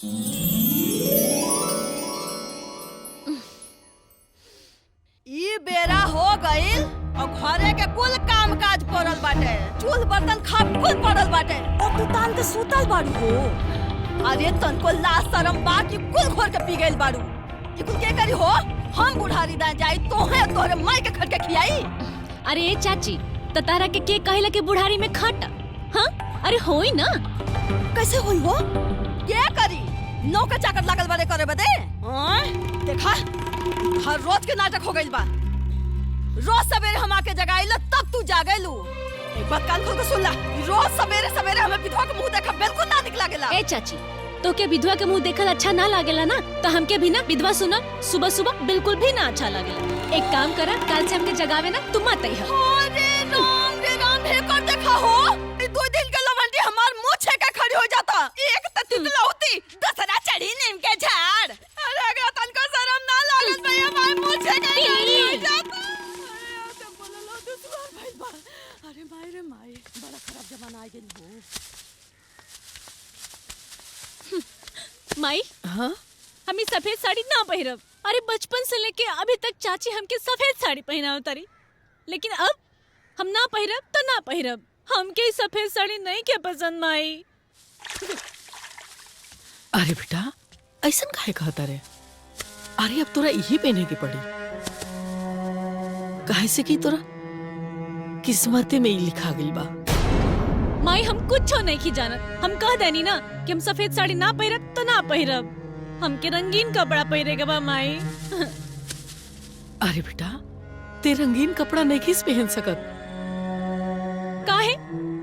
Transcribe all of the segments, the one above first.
ई बेरा हो गईल और घरे के कुल काम काज पड़ल बाटे, चूल्ह बर्तन खाप कुल पड़ल बाटे और तू तान के सूतल बाड़ू हो। अरे तनको लाज शरम बा कि कुल घोर के पी गईल बाड़ू। ये कुल के करी हो? हम बुढ़ारी दा जाई तोहे तोरे माई के खट के खियाई। अरे चाची तारा के कहला के बुढ़ारी में खट। हाँ अरे होई ना। कैसे होई हो? क्या करी? नौकर चाकर लागल बारे करे बदे? देखा हर रोज के नाटक हो गइल बा। रोज सवेरे हम आके जगाइला तब तू जागेलू। एक बात कान खोल के सुन ला, रोज सवेरे सवेरे हमें विधवा के मुंह देखा बिल्कुल ना निक लागेला। ए चाची तो के विधवा के मुंह देखल अच्छा ना लागेला ना, तो हमके भी ना विधवा सुना सुबह सुबह बिल्कुल भी ना अच्छा लागेला। एक काम करा, कल से हमके जगावे ना तुम मत आई। रे राम हे कर देखा हो। ई 2 दिन के लवंडी हमार मुंह छेका खड़ी हो जाता। एक त तितला होती, दूसरा चढ़ी नीम के झाड़। अरे अगर तनको शर्म ना लागल बे हमार मुंह छेका खड़ी हो जाता। अरे बोललो दूसरा भाई बा। अरे माई रे माई, बड़ा खराब जमाना आ गेल हो। माई हां हम ई सफेद साड़ी ना पहिरब। अरे बचपन से लेके अभी तक चाची हमके सफेद साड़ी पहनाव तारी, लेकिन अब हम ना पहिरब तो ना पहिरब। हमके सफेद साड़ी नहीं के पसंद माई। अरे बेटा ऐसा काहे कहता रे? अरे अब तोरा यही पहने की पड़ी, काहे से कि तोरा किस्मते में ही लिखा गई बा। माई हम कुछ नहीं की जानत। हम कह देनी ना कि हम सफेद साड़ी ना पहिरब तो ना पहिरब। हमके रंगीन कपड़ा पहिरेगा बा माई। अरे बेटा ते रंगीन कपड़ा नहीं किस पहन सकत। काहे?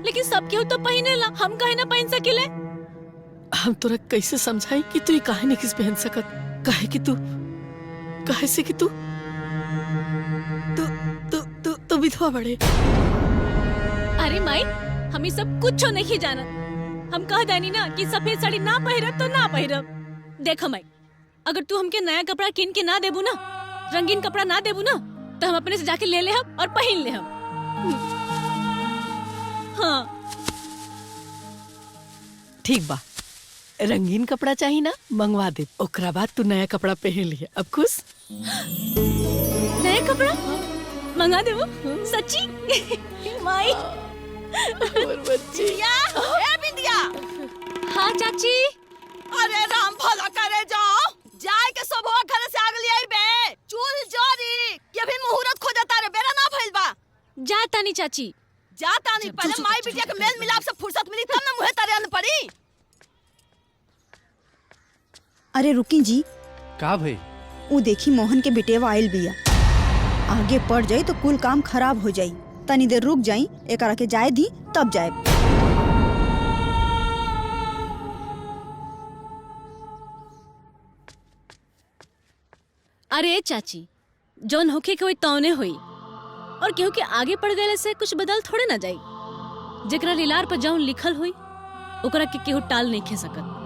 लेकिन सब केहू तो पहिनेला, हम काहे ना पहन सकिले? हम तोरा कैसे समझाई कि तू ये काहे नहीं किस पहन सकत? काहे कि तू काहे से कि तू तू विधवा बड़े। अरे माई हम ये सब कुछ नहीं जानत। हम कह देनी ना कि सफेद साड़ी ना पहिरब तो ना पहिरब। देख माई, अगर तू हमके नया कपड़ा किन के ना देबू ना, रंगीन कपड़ा ना देबू ना, तो हम अपने से जाके ले ले हम और पहन ले हम। हाँ ठीक बा, रंगीन कपड़ा चाहिए ना, मंगवा दे। ओकरा बाद तू नया कपड़ा पहन लिया। अब खुश? नया कपड़ा मंगा देबू? सच्ची? माई बिंदिया, ए बिंदिया। हाँ चाची। अरे राम भला करे जाओ, जाए के सब हो घर से आग लियाई बे। चूल जोरी, ये भी मुहूर्त खोजता रे, बेरा ना भइल बा। जा तानी चाची। जा तानी, पहले माई बिटिया के मेल मिलाप से फुर्सत मिली तब ना मुहे तारे अन पड़ी। अरे रुकी जी, का भाई? वो देखी मोहन के बेटेवा आइल बिया। आगे पड़ जाई तो कुल काम खराब हो जाई। तनी देर रुक जाई, एकरा के जाए दी तब जाए। अरे चाची, जौन होखे के होई तौने होई, और केहू के आगे पड़ गए से कुछ बदल थोड़े ना जाई। जेकरा लीलार पर जौन लिखल होई ओकरा के केहू टाल नहीं खे सकत।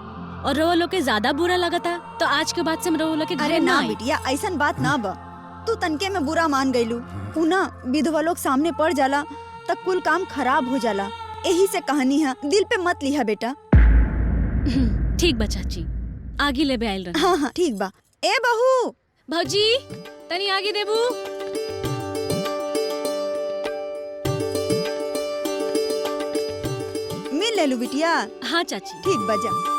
और रउआ लोग के ज्यादा बुरा लगता तो आज के बाद से हम रउआ लोग के अरे घरे ना आई। बिटिया, ऐसन बात ना बा। तू तनके में बुरा मान गईलू। उना विधवा लोग सामने पड़ जाला तब कुल काम खराब हो जाला। यही से कहानी है, दिल पे मत लिहा बेटा। ठीक बा चाची, आगे ले बे आइल रह। हाँ हाँ ठीक बा। ए बहू, भौजी तनी आगे देबू। मिल ले लू बिटिया। हाँ चाची। ठीक बा, जा।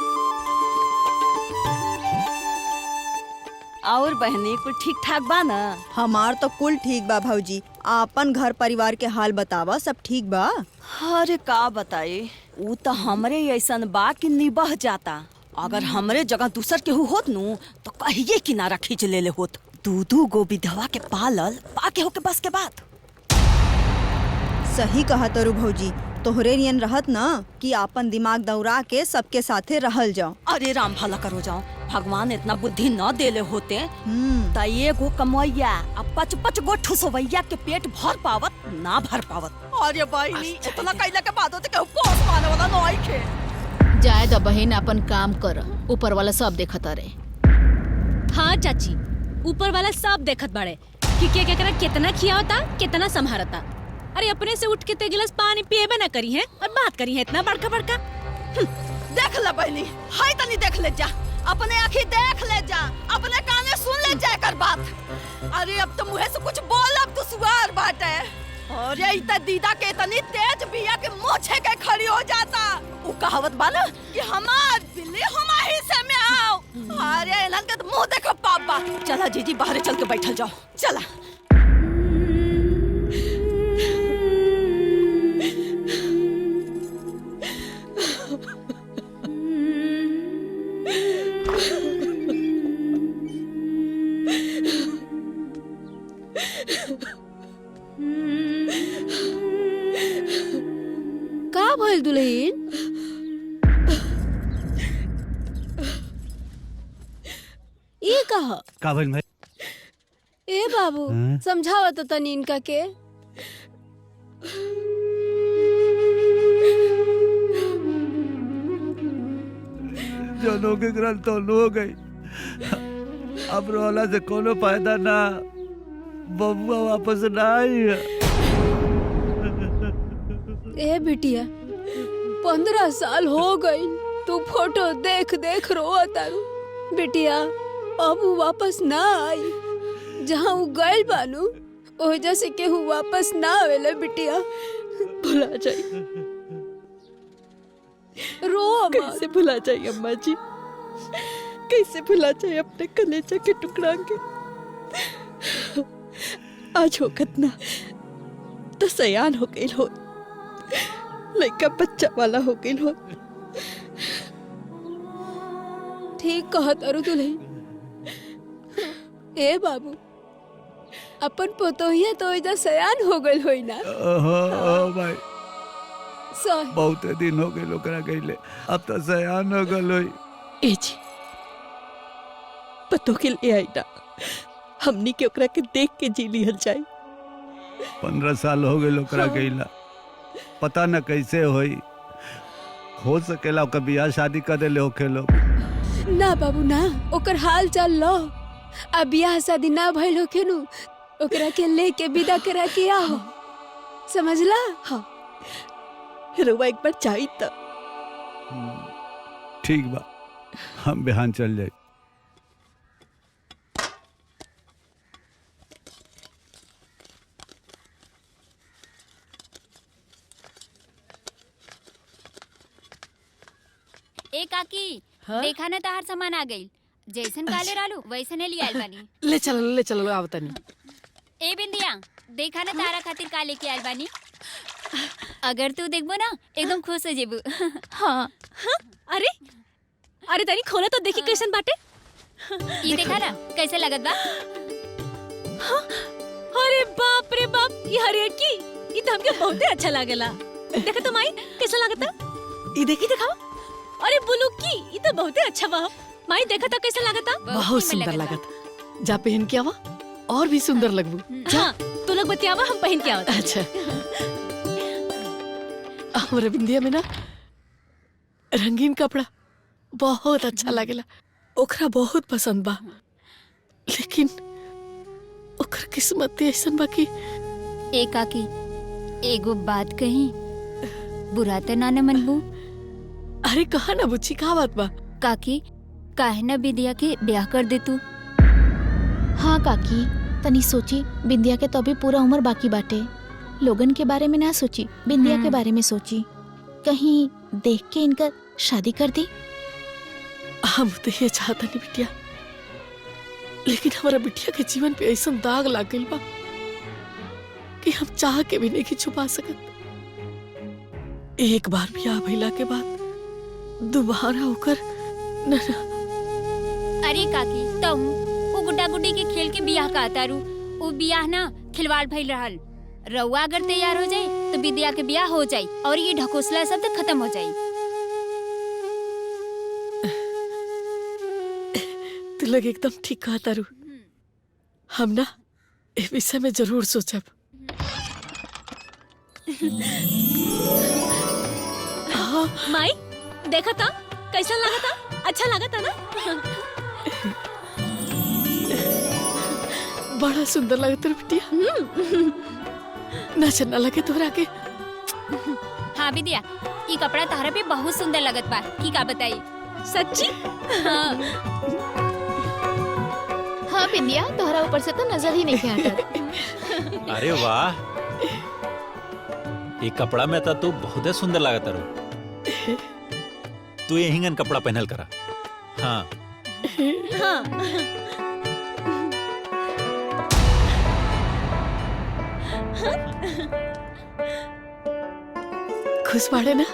और बहनी कुल ठीक ठाक बा ना? हमार तो कुल ठीक बा भौजी। आपन घर परिवार के हाल बतावा, सब ठीक बा? अरे का बताई, ऊ तो हमरे ऐसन बा कि निबह जाता। अगर हमरे जगह दूसर केहू होत नु तो कहिए किनारा खींच ले होत। 2 गो विधवा के पालल पाके होके बस के बात। सही कहा तरू भौजी, तोहरे नियन रहत ना कि आपन दिमाग दौड़ा के सबके साथे रहल जाओ। अरे राम भला करो जाओ, भगवान इतना बुद्धि न देले होते त एगो कमैया अब 5-5 गो ठुसवैया के पेट भर पावत ना भर पावत। अरे बहनी इतना कैला के बाद होते केहू पोस माने वाला नई खे। जाए द बहन, अपन काम कर, ऊपर वाला सब देखता रे। हाँ चाची, ऊपर वाला सब देखत बाड़े कि के केकरा कितना खियावता कितना संभारता। अरे अपने से उठ के ते गिलास पानी पिएबे ना करी है और बात करी है इतना बड़का बड़का। देख ले बहनी, हाय तनी देख ले जा, अपने आँखी देख ले जा, अपने काने सुन ले जा कर बात। अरे अब तो मुँह से कुछ बोल, अब तो सुवार बात है। और ये इतना दीदा के इतनी तेज बिया के मुँह छेके खड़ी हो जाता। वो कहावत बाना कि हमार बिल्ली हमारी से में आओ। अरे इन्हन के तो मुँह देखो पापा। चला जीजी बाहर चल के बैठल जाओ, चला। का भइल दुल्हन? ये कहा का भइल भाई? ए बाबू हाँ? समझावा तो तनी इनका के। जो लोग ग्रंथ तो हो गई, अब रोला से कोनो फायदा ना, बबुआ वापस ना आई है। ए बिटिया 15 साल हो गई, तू फोटो देख देख रोआ तारू। बिटिया अब वो वापस ना आई, जहाँ वो गइल बानू ओजा से केहू वापस ना आवेला। बिटिया भुला जाई, रो मत। कैसे भुला जाई अम्मा जी, कैसे भुला जाई अपने कलेजा के टुकड़ा के। आज होकत ना तो सयान हो गई हो, लड़का बच्चा वाला हो गई हो। ठीक कहत अरु दुल्हन। ए बाबू अपन पोतोहिया तो एजा सयान हो गइल होई ना। भाई सही बहुत दिन हो गए ओकरा गइले, अब तो सयान हो गल होई। ए जी पतो के ले आई ना, हमनी के ओकरा के देख के जी लिहल जाए। 15 साल हो गए ओकरा गइला, पता न कैसे होई। हो सकेला ओकर बियाह शादी कर देले होखे लोग। ना बाबू ना, ओकर हाल चाल लो। अब बियाह शादी ना भइल होखे नु, ओकरा के लेके विदा करा के आओ, समझला? हाँ रुआ एक बार चाहिए तो। ठीक बा, हम बिहान चल जाए। ए काकी, देखा ना तहार सामान आ गई। जैसन काले रालू वैसने ले आइल बानी। ले चलो आवतनी। ए बिंदिया, देखा ना तारा खातिर का लेके आइल बानी। अगर तू देखबो ना एकदम खुश हो जेबू। हाँ हाँ। अरे अरे तनी खोला तो देखी कैसन बाटे। ये देखा ना कैसे लगत बा। हाँ? अरे बाप रे बाप, ये हरियर की ये तो हमके बहुते अच्छा लागेला। देखा तो माई कैसा लागता? ये देखी दिखाओ। अरे बुलू की ये तो बहुते अच्छा बा। माई देखा तो कैसा लागता? बहुत सुंदर लागत। जा पहन के आवा, और भी सुंदर लगबू। हाँ तू लोग बतियावा, हम पहन के आवत। अच्छा हमारे बिंदिया में ना रंगीन कपड़ा बहुत अच्छा लागेला, ओकरा बहुत पसंद बा। लेकिन ओकर किस्मत ऐसन बा कि। ए काकी, एगो बात कही, बुरा तो ना मनबू? अरे कहा ना बुच्ची, का बात बा? काकी काहे ना बिंदिया के ब्याह कर दे तू। हाँ काकी, तनी सोची, बिंदिया के तो अभी पूरा उम्र बाकी बाटे। लोगन के बारे में ना सोची, बिंदिया के बारे में सोची। कहीं देख के इनका शादी कर दी। हम तो ये चाहता नहीं बिटिया, लेकिन हमारा बिटिया के जीवन पे ऐसा दाग लग गइल बा कि हम चाह के भी नहीं छुपा सकत। एक बार ब्याह भइला के बाद दोबारा होकर न। अरे काकी, तुम वो गुड्डा गुड्डी के खेल के बियाह का तारू, वो बियाह ना खिलवाड़ भइल रहल। रउआ अगर तैयार हो जाए तो बिंदिया के बियाह हो जाए और ये ढकोसला सब तो खत्म हो जाए। तू लोग एकदम ठीक कहा तारू। हम ना इस विषय में जरूर सोचब। हाँ माई देखा था कैसा लगा था? अच्छा लगा था ना? बड़ा सुंदर लगता है बिटिया। ना चलना लगे तोहरा के। हाँ बिंदिया, ये कपड़ा तहरा पे बहुत सुंदर लगत बा, की का बताई। सच्ची? हाँ। हाँ बिंदिया, तोहरा ऊपर से तो नजर ही नहीं हटत। अरे वाह, ये कपड़ा में तू बहुत सुंदर लागत रो। तू ये हिंगन कपड़ा पहनल करा। हाँ हाँ। खुश बाड़े ना?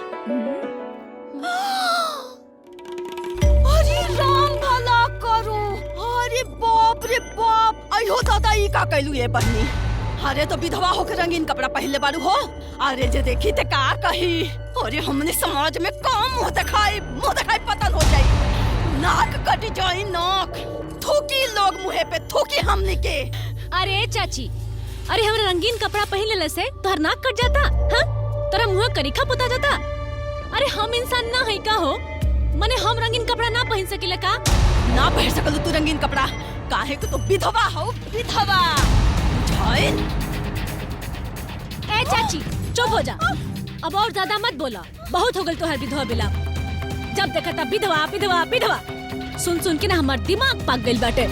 अरे राम भला करो। अरे बाप रे बाप, अयो दादा ई का कैलू ये बहनी। अरे तो विधवा होकर रंगीन कपड़ा पहले बारू हो। अरे जे देखी ते का कही। अरे हमने समाज में कौन मुंह दिखाई पतन हो जाई। नाक कट जाई नाक। थूकी लोग मुहे पे, थूकी हमने के। अरे चाची, अरे हमरा रंगीन कपड़ा पहन लेले से तोहर नाक कट जाता? हाँ, तोरा मुंह करीखा पोता जाता? अरे हम इंसान ना है का हो? मने हम रंगीन कपड़ा ना पहन सकिले का? ना पहन सकलू तू रंगीन कपड़ा, काहे कि तू विधवा हो, विधवा। जाइन। ए चाची, चुप हो जा। अब और ज्यादा मत बोला, बहुत हो गल तोहर विधवा बिलाप। जब देखा तब विधवा विधवा विधवा, सुन सुन के ना हमार दिमाग पाक गइल बाटे।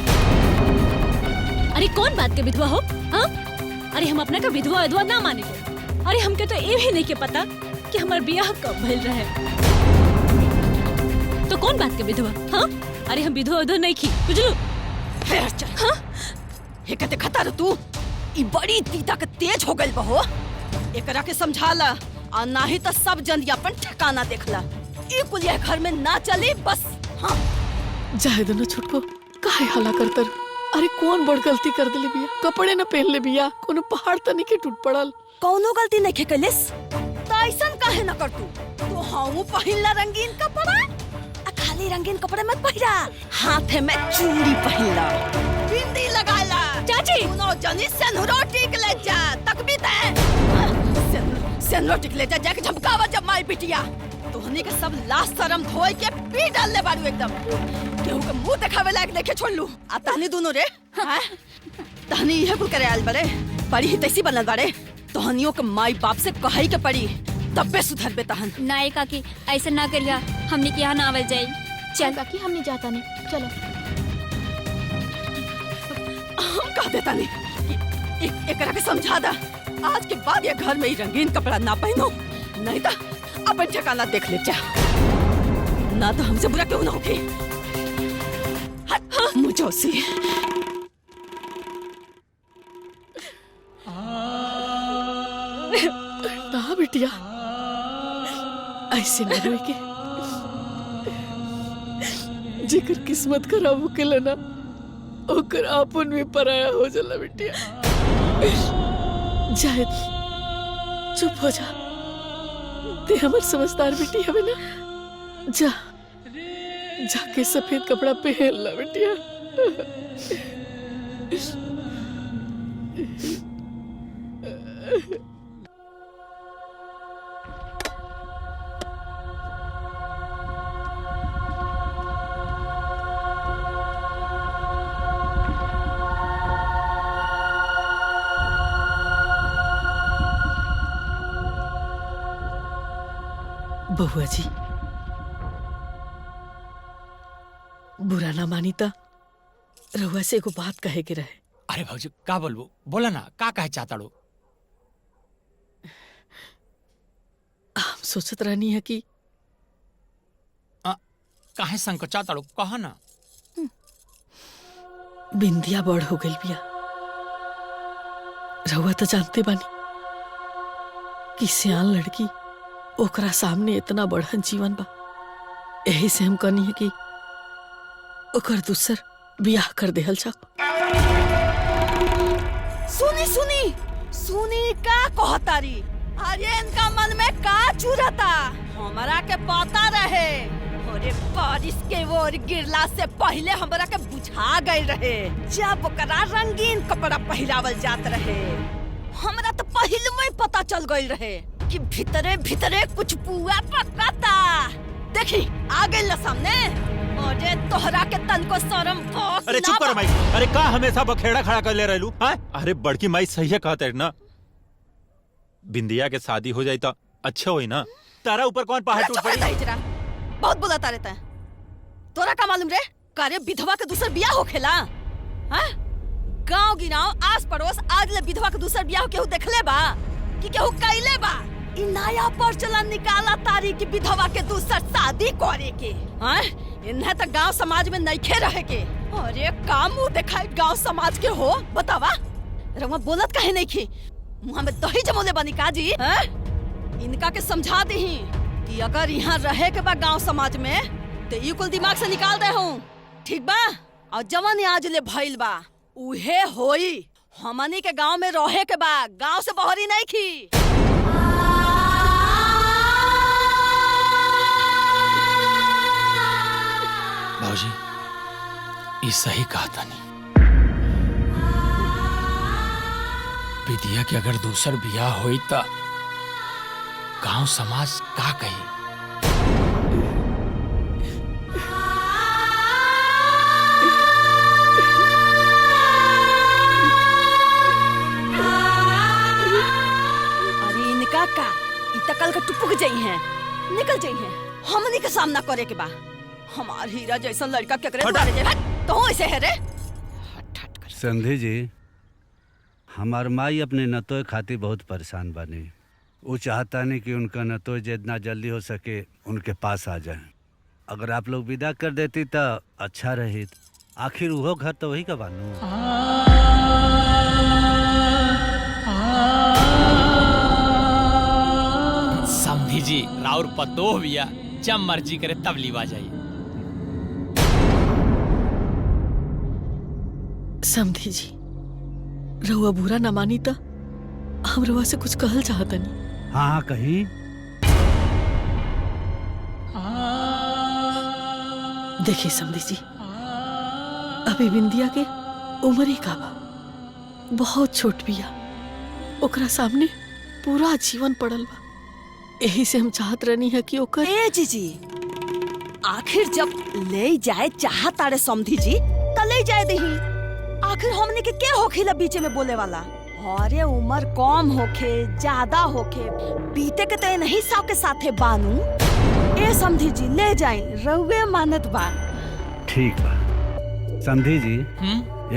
अरे कौन बात के विधवा हो? हाँ? अरे हम अपना का विधवा विधवा ना माने के। अरे हमके तो ये भी नहीं के पता कि हमार बियाह कब भइल रहे। तो कौन बात के विधवा? हाँ? अरे हम विधवा विधवा नहीं की, बुझलू? फेर चल। हाँ? हे कहते खतर तू, ई बड़ी तीता के तेज हो गइल बहो। एकरा के समझाला, और ना ही तो सब जन अपन ठिकाना देखला। ई कुल ये घर में ना चली बस। हाँ? जाए दोनों छुटको, काहे हला करतर? अरे कौन बड़ गलती कर दिली बिया? कपड़े न पहन ले बिया, कोनो पहाड़ तनी के टूट पड़ल। कौनो गलती नहीं के कलिस, तो ऐसन काहे न कर तू? तो हाउ पहिनला रंगीन कपड़ा, आ खाली रंगीन कपड़े मत पहिरा, हाथे में चूड़ी पहिनला, बिंदी लगाला। चाची, दोनों जनी सेनुरो टिक ले जा, तकबी ते। सेनुरो टिक ले जा, जाके झमकावा जब माई बिटिया। तोहनी के सब लाश शरम धोए के पी डाल ले बारू एकदम। केहू के मुंह देखावे लायक देखे छोड़ लू। आ तहनी दोनों रे, हैं? तहनी यह कुल करे आयल बड़े, पड़ी ही तैसी बनल बाड़े। तोहनियों के माई बाप से कहाई के पड़ी, तब्बे सुधर बे तहन। ना ए काकी, ऐसा ना करिया, हमने के यहाँ ना आवल जाई। चल काकी, हमने जाता नहीं, चलो। हम कह देता नहीं, एकरा के समझा दा। आज के बाद ये घर में ही रंगीन कपड़ा ना पहनो, नहीं तो अपन ठिकाना देख ले जा। ना तो हमसे बुरा क्यों ना होगी। हट मुझोसी। ना बिटिया, ऐसे न रोए के। जेकर किस्मत खराब होकेला ना, ओकर आपन में पराया हो जाला बिटिया। जाए, चुप हो जा। ते हमर समझदार बेटी हवे ना। जा, जाके सफेद कपड़ा पहन ला बिटिया। बहुआ जी, बुरा ना मानी ता रहुआ से एगो बात कहे के रहे। अरे भाजी का बोलबो, बोला ना, का कहे चाहताड़ो? हम सोचत रहनी है कि काहे संकोच चाहताड़ो, कहा ना। बिंदिया बड़ हो गई बिया। रहुआ तो जानते बानी कि सियान लड़की ओकरा सामने इतना बढ़न जीवन बा। यही से हम कहनी है कि ओकर दूसर बियाह कर देहल जा। सुनी सुनी सुनी का कहतारी। अरे इनका मन में का चुरता, हमरा के पता रहे। अरे बारिश के ओर गिरला से पहले हमरा के बुझा गई रहे, जब ओकरा रंगीन कपड़ा पहिरावल जात रहे। हमरा तो पहले में पता चल गई रहे कि भीतरे भीतरे कुछ पुआ पकाता। देखी आ गई ल सामने। अरे तोहरा के तन को शर्म भोस। अरे चुप कर माई। अरे का हमेशा बखेड़ा खड़ा कर ले रहलू? हाँ? अरे बड़की माई सही है कहते ना, बिंदिया के शादी हो जाई तो अच्छा होई ना। तारा ऊपर कौन पहाड़ टूट पड़ी? बहुत बुलाता रहता है। तोरा का मालूम रे? कार्य विधवा के दूसर बियाह होखेला? हाँ? गांव गिराव आस पड़ोस आज ले विधवा के दूसर बियाह केहू देखले बा कि केहू कइले बा? इ नया प्रचलन निकाला तारी की विधवा के दूसर शादी करे के। हाँ? इन्हें तो गांव समाज में नइखे रहे के। अरे का मुंह दिखाई गांव समाज के हो बतावा? रउआ बोलत काहे नहीं की? मुँह में दही जमोले बनी काजी? हाँ? इनका के समझा दही कि अगर यहाँ रहे के बा गांव समाज में तो ये कुल दिमाग से निकाल दे हूँ, ठीक बा? और जवानी आज ले भइल बा उहे होई। हमनी के गांव में रहे के बा, गांव से बहरी नहीं की। बाबूजी ये सही कहा था नहीं। विद्या के अगर दूसर बियाह होई त गांव समाज का कही? अरे इनका का इतकल का टुपुक जाई हैं, निकल जाई हैं। हमनी के सामना करे के बा। हमार हीरा जैसा लड़का केकरे मारे जे तो ऐसे है रे। हट हट कर। समधी जी, हमार माई अपने नतोय खातिर बहुत परेशान बनी। वो चाहता नहीं कि उनका नतोय जितना जल्दी हो सके उनके पास आ जाए। अगर आप लोग विदा कर देती तो अच्छा रही। आखिर वो घर तो वही का बानू। समधी जी राउर पतोह बिया, जब मर्जी करे तब लीवा जाइए। समधी जी, रउआ बुरा न मानी तो हम रउआ से कुछ कहल चाहतनी। हाँ हाँ कहीं। देखिए समधी जी, अभी बिंदिया के उम्र ही का बा, बहुत छोट बिया। ओकरा सामने पूरा जीवन पड़ल बा। यही से हम चाहत रहनी है कि ओकर ए जीजी, आखिर जब ले जाए चाहत आरे समधी जी तो ले जाए दही। आखिर हमने के होखेला बीचे में बोले वाला? अरे उम्र कम होखे ज्यादा होखे बीते के तो नहीं साव के साथे बानू। ए समधी जी ले जाए, रउवे मानत बा। ठीक बा समधी जी,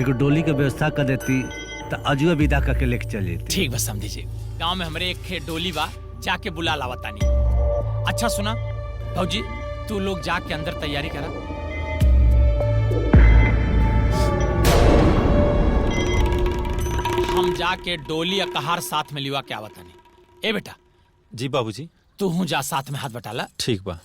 एक डोली के व्यवस्था कर देती तो अजुए विदा करके लेके चली। ठीक बा समधी जी, गांव में हमारे एक डोली बा, जाके बुला लावा तानी। अच्छा सुना भौजी, तू लोग जाके अंदर तैयारी करा। हम जाके डोली या कहार साथ में लिवा के आवत तानी। ए बेटा। जी बाबूजी। तू हूँ जा साथ में हाथ बटाला। ठीक बा।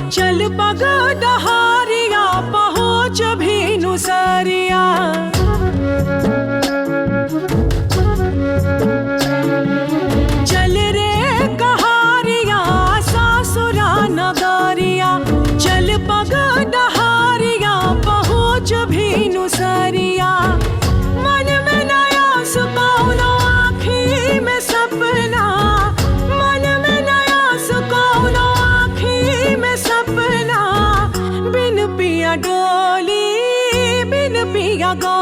चल पग डहारिया पहुँच भी नुसरिया। चल रे कहारिया सासुरा नगरिया, चल पग डहारिया पहुँच भी नुसरिया। मन में नया सुकौनो आँखी में सपना, मन में नया सुकौनो आँखी में सपना। बिन पिया डोली बिन पिया गो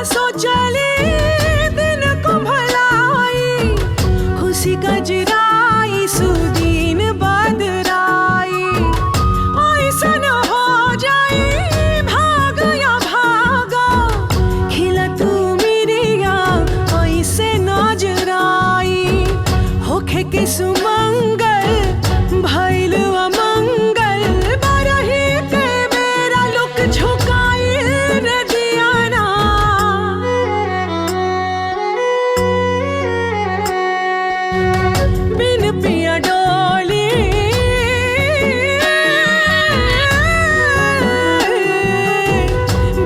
सोचले दिन को भलाई, खुशी गजराई सुदीन बदराई, ऐसन हो जाई भाग या भागा, खिला तू मिरिया ऐसे नजराई, होखे के सुमंगल भइल अमंगल, बरही के मेरा लुक झुकाई रे दियाना। बिन पिया डोली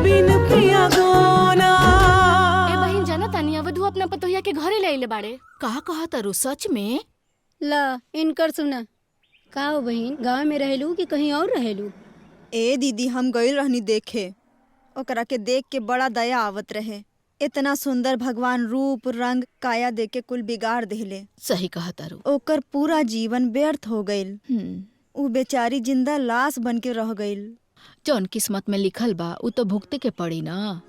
बिन पिया गोना। ए बहिन जाना तानी अवधू अपना पतोहिया के घरे ले आइले बाड़े। का कहा तारू सच में? ला इनकर सुना। का हो बहिन, गांव में रहेलू कि कहीं और रहेलू? ए दीदी, हम गइल रहनी देखे, ओकरा के देख के बड़ा दया आवत रहे। इतना सुंदर भगवान रूप रंग काया दे के कुल बिगाड़ देले। सही कहा तारू। ओकर पूरा जीवन व्यर्थ हो गइल। उ बेचारी जिंदा लाश बन के रह गइल। जौन किस्मत में लिखल बा उ तो भुगते के पड़ी ना।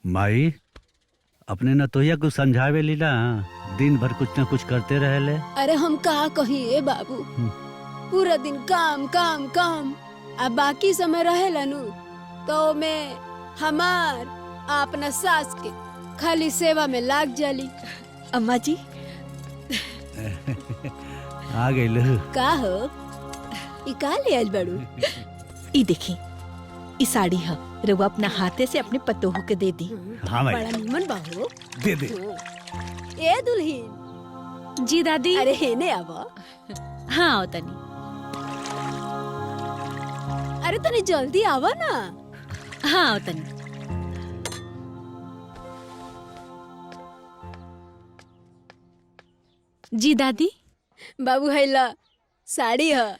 माई अपने नतोहिया को समझावे लीला, दिन भर कुछ न कुछ करते रहेले। अरे हम का कही ए बाबू, पूरा दिन काम काम काम, अब बाकी समय रहेला नु तो मैं हमार अपना सास के खाली सेवा में लाग जाली। अम्मा जी आ गइल। का हो ई का ले आइल बड़ू? ई देखी, ई साड़ी है, रउआ अपना हाथे से अपने पतोहू के दे दी। हाँ भाई, बड़ा नीमन बाबू। दे दे। ए दुल्हीन जी दादी। अरे हेने आवा। हाँ आओ तनी। अरे तनी जल्दी आवा ना। हाँ आओ तनी। जी दादी। बाबू हैला साड़ी है।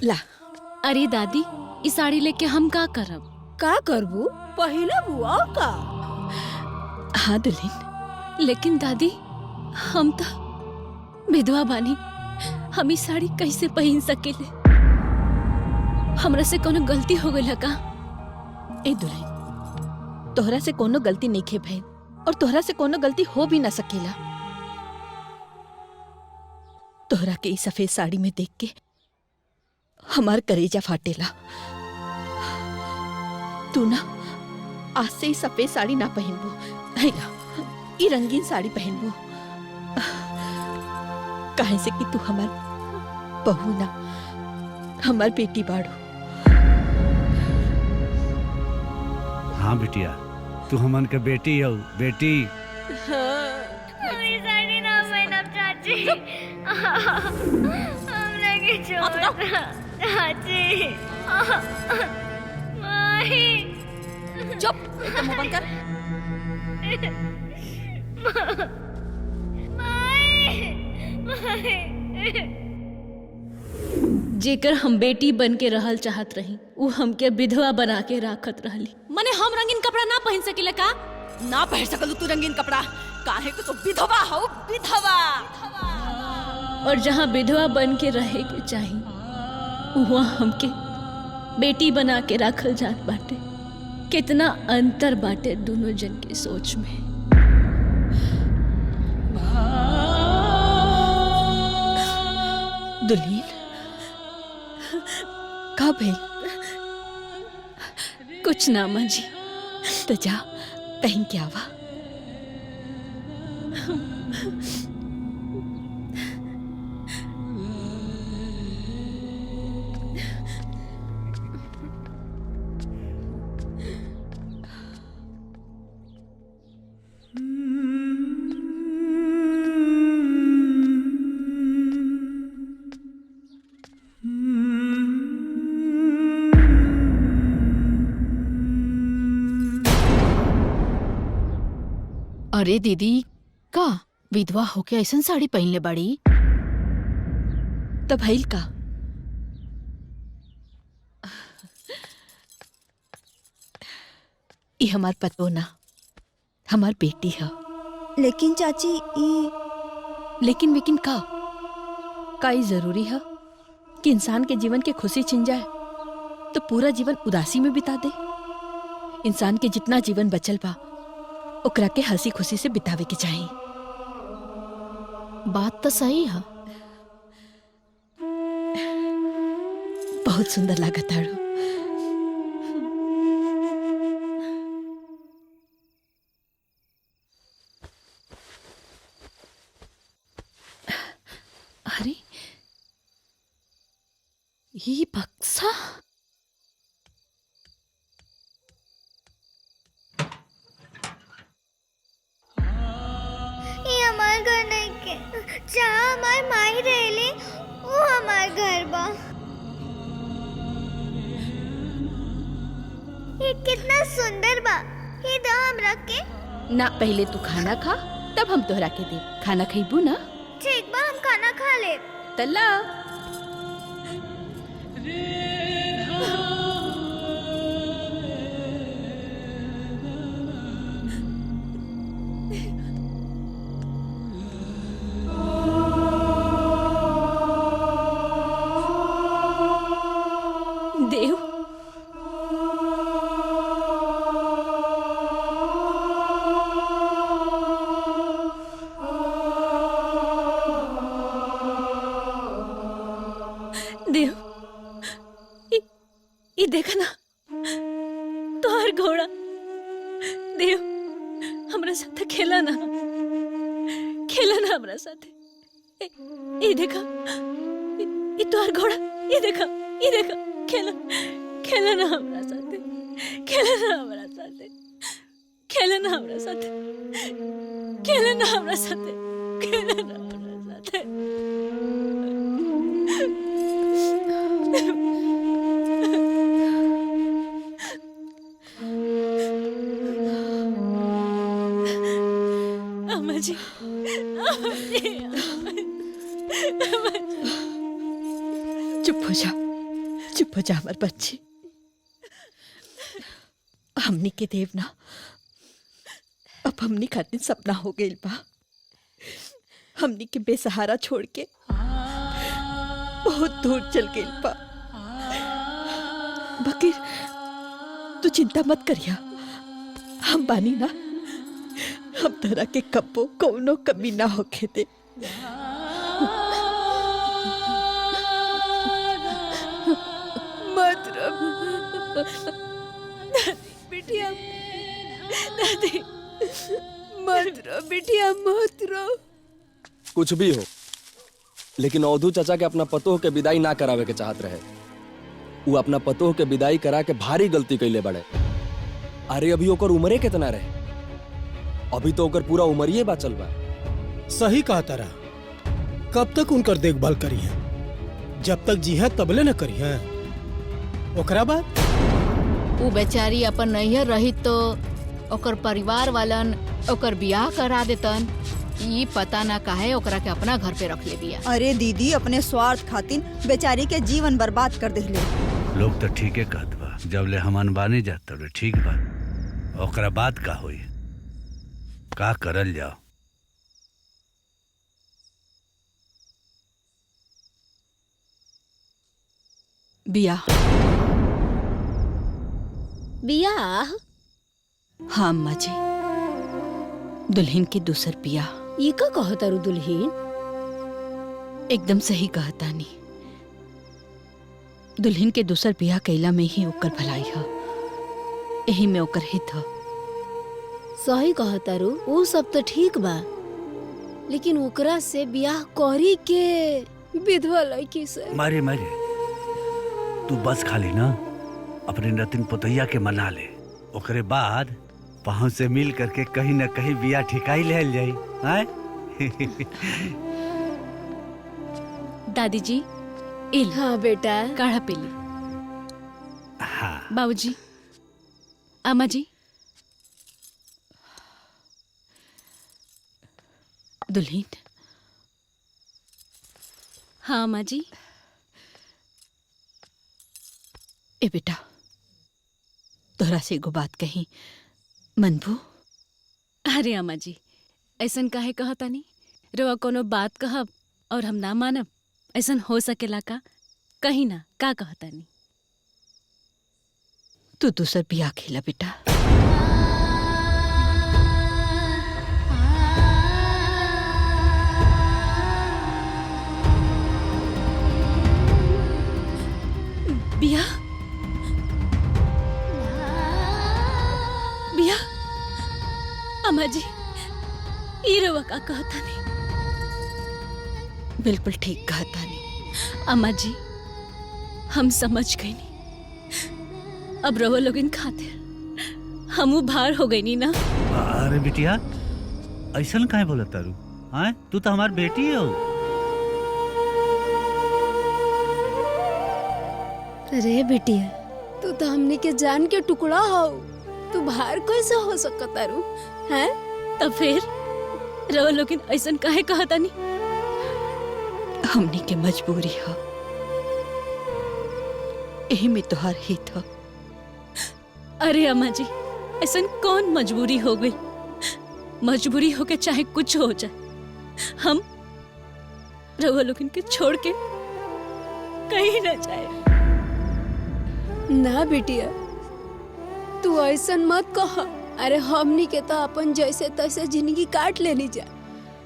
ला। अरे दादी, इस साड़ी लेके हम का करब? का करबू? पहिला बुआ का? हाँ दुल्हन। लेकिन दादी, हम तो विधवा बानी, हम इस साड़ी कैसे पहन सकेले? हमरा से कोनो गलती हो गई का? ए दुल्हन, तोहरा से कोनो गलती नहीं खे भइल, और तोहरा से कोनो गलती हो भी ना सकेला। तोहरा के ई सफेद साड़ी में देख के हमार करेजा फाटेला। तू ना आज से ही सफेद साड़ी ना पहनबो, हैला ई रंगीन साड़ी पहनबो, काहे से कि तू हमार बहू ना, हमार बेटी बाड़ू। हाँ बिटिया, तू हमन के बेटी हो, बेटी। साड़ी ना पहनब चाची। हमरा के छोड़ चाची। माही चुप, एकदम मुंह बंद कर। जेकर हम बेटी बन के रहल चाहत रही, वो हमके विधवा बना के राखत रहली। मने हम रंगीन कपड़ा ना पहन सकेले का? ना पहन सकलू तू रंगीन कपड़ा, काहे कि तू विधवा हो, विधवा। और जहाँ विधवा बन के रहे के चाही, वहाँ हमके बेटी बना के राखल जात बाटे। कितना अंतर बाटे दोनों जन के सोच में। दुल्हीन, का भइल? कुछ ना माँ जी। तो जा पहन के आवा। अरे दीदी का विधवा होके ऐसन साड़ी पहनले बाड़ी? तब भइल का? ई हमार पतो ना, हमार बेटी है। लेकिन चाची लेकिन विकिन का ई जरूरी है कि इंसान के जीवन के खुशी छिन जाए तो पूरा जीवन उदासी में बिता दे? इंसान के जितना जीवन बचल बा ओकरा के हंसी खुशी से बितावे के चाहिए। बात तो सही है। बहुत सुंदर लागत आड़ू। अरे ये बक्सा ये हमार घर नहीं के जहाँ हमार माई रहेली वो हमार घर बा। ये कितना सुंदर बा। ये दो हम रख के। ना, पहले तू खाना खा तब हम तोहरा के दे। खाना खइबू ना? ठीक बा, हम खाना खा ले। तल्ला देव, देव, ये देखा ना तोहर घोड़ा। देव, हमरा साथे खेला ना हमरा साथे। ये देखा, ये तोहर घोड़ा। ये देखा खेला ना हमरा साथे। खेला ना हमरा साथे। खेला ना हमरा साथे। खेला ना हमरा साथे। खेला ना हमरा साथे। अम्मा जी, चुप हो जा हमार बच्ची। हमनी के देव ना, अब हमनी खातिर सपना हो गइल बा। हमनी के बेसहारा छोड़ के बहुत दूर चल गइल बा। बकीर तू चिंता मत करिया, हम बानी ना। हम तोरा के कब्बो कौनो कमी ना होके दे। मत रो बिटिया, दादी मत रो बिटिया, मत रो। कुछ भी हो, लेकिन अवधू चाचा के अपना पतोह के विदाई ना करावे के चाहत रहे। वो अपना पतोह के विदाई करा के भारी गलती कैले बड़े। अरे अभी ओकर उम्रे कितना रहे? अभी तो ओकर पूरा उमरिए बाचल बा। सही कहा तारा। कब तक उनकर देखभाल करी है? जब तक जी है तबले न करी है। ओकरा बाद वो बेचारी अपन नैहर रही तो ओकर परिवार वालन ओकर बियाह करा देतन। ये पता ना काहे ओकरा के अपना घर पे रख ले दिया। अरे दीदी, अपने स्वार्थ खातिर बेचारी के जीवन बर्बाद कर देले। लोग तो ठीक है कहत बा, जब ले हम अनबानी जात तब ठीक बा। ओकरा बात का होई, का करल जाओ। बियाह? हाँ अम्मा जी, दुल्हन के दूसर बियाह। ये का कहता रू दुल्हन? एकदम सही कहता नी। दुल्हन के दूसर बियाह कैला में ही ओकर भलाई है, यही में ओकर हित है। सही कहता रू, वो सब तो ठीक बा, लेकिन ओकरा से बियाह करी के विधवा लड़की से। मारे तू बस खाली ना अपने नतिन पुतैया के मना ले। ओकरे बाद पाँव से मिल करके कहीं न कहीं बिया ठिकाई ले जाई। आए? दादी जी, इल। हाँ बेटा, काढ़ा पीली। हाँ। बाबूजी, अम्मा जी। दुल्हीन। हाँ माँ जी। ए बेटा, तोहरा से एगो बात कही, मनभू? अरे अम्मा जी, ऐसन काहे कहतानी? रवा कोनो बात कहब और हम ना मानब, ऐसन हो सकेला का? कहीं ना, का कहतानी? तू दूसर बियाह खेला बेटा। बिया बिया अम्मा जी, ई रवा का कहतानी? बिल्कुल ठीक कहता नहीं। अम्मा जी, हम समझ गई नी। अब रवा लोगिन खातिर हमू भार हो गई नी ना। अरे बिटिया, ऐसा काहे बोलत तारू? हाँ, तू तो हमार बेटी हो। अरे बिटिया, तू तो हमने के जान के टुकड़ा हो, तू बाहर कैसे हो सकता रू? हैं? तब फिर रवा लोगिन ऐसन काहे कहतानी? हमनी के मजबूरी हो, यही में तोहार हित हो। अरे अम्मा जी, ऐसन कौन मजबूरी हो गई? मजबूरी हो के चाहे कुछ हो जाए, हम रवा लोगिन के छोड़ के कहीं न जाए। ना बिटिया, तू ऐसन मत कह। अरे हमनी के तो अपन जैसे तैसे जिंदगी काट लेनी जा,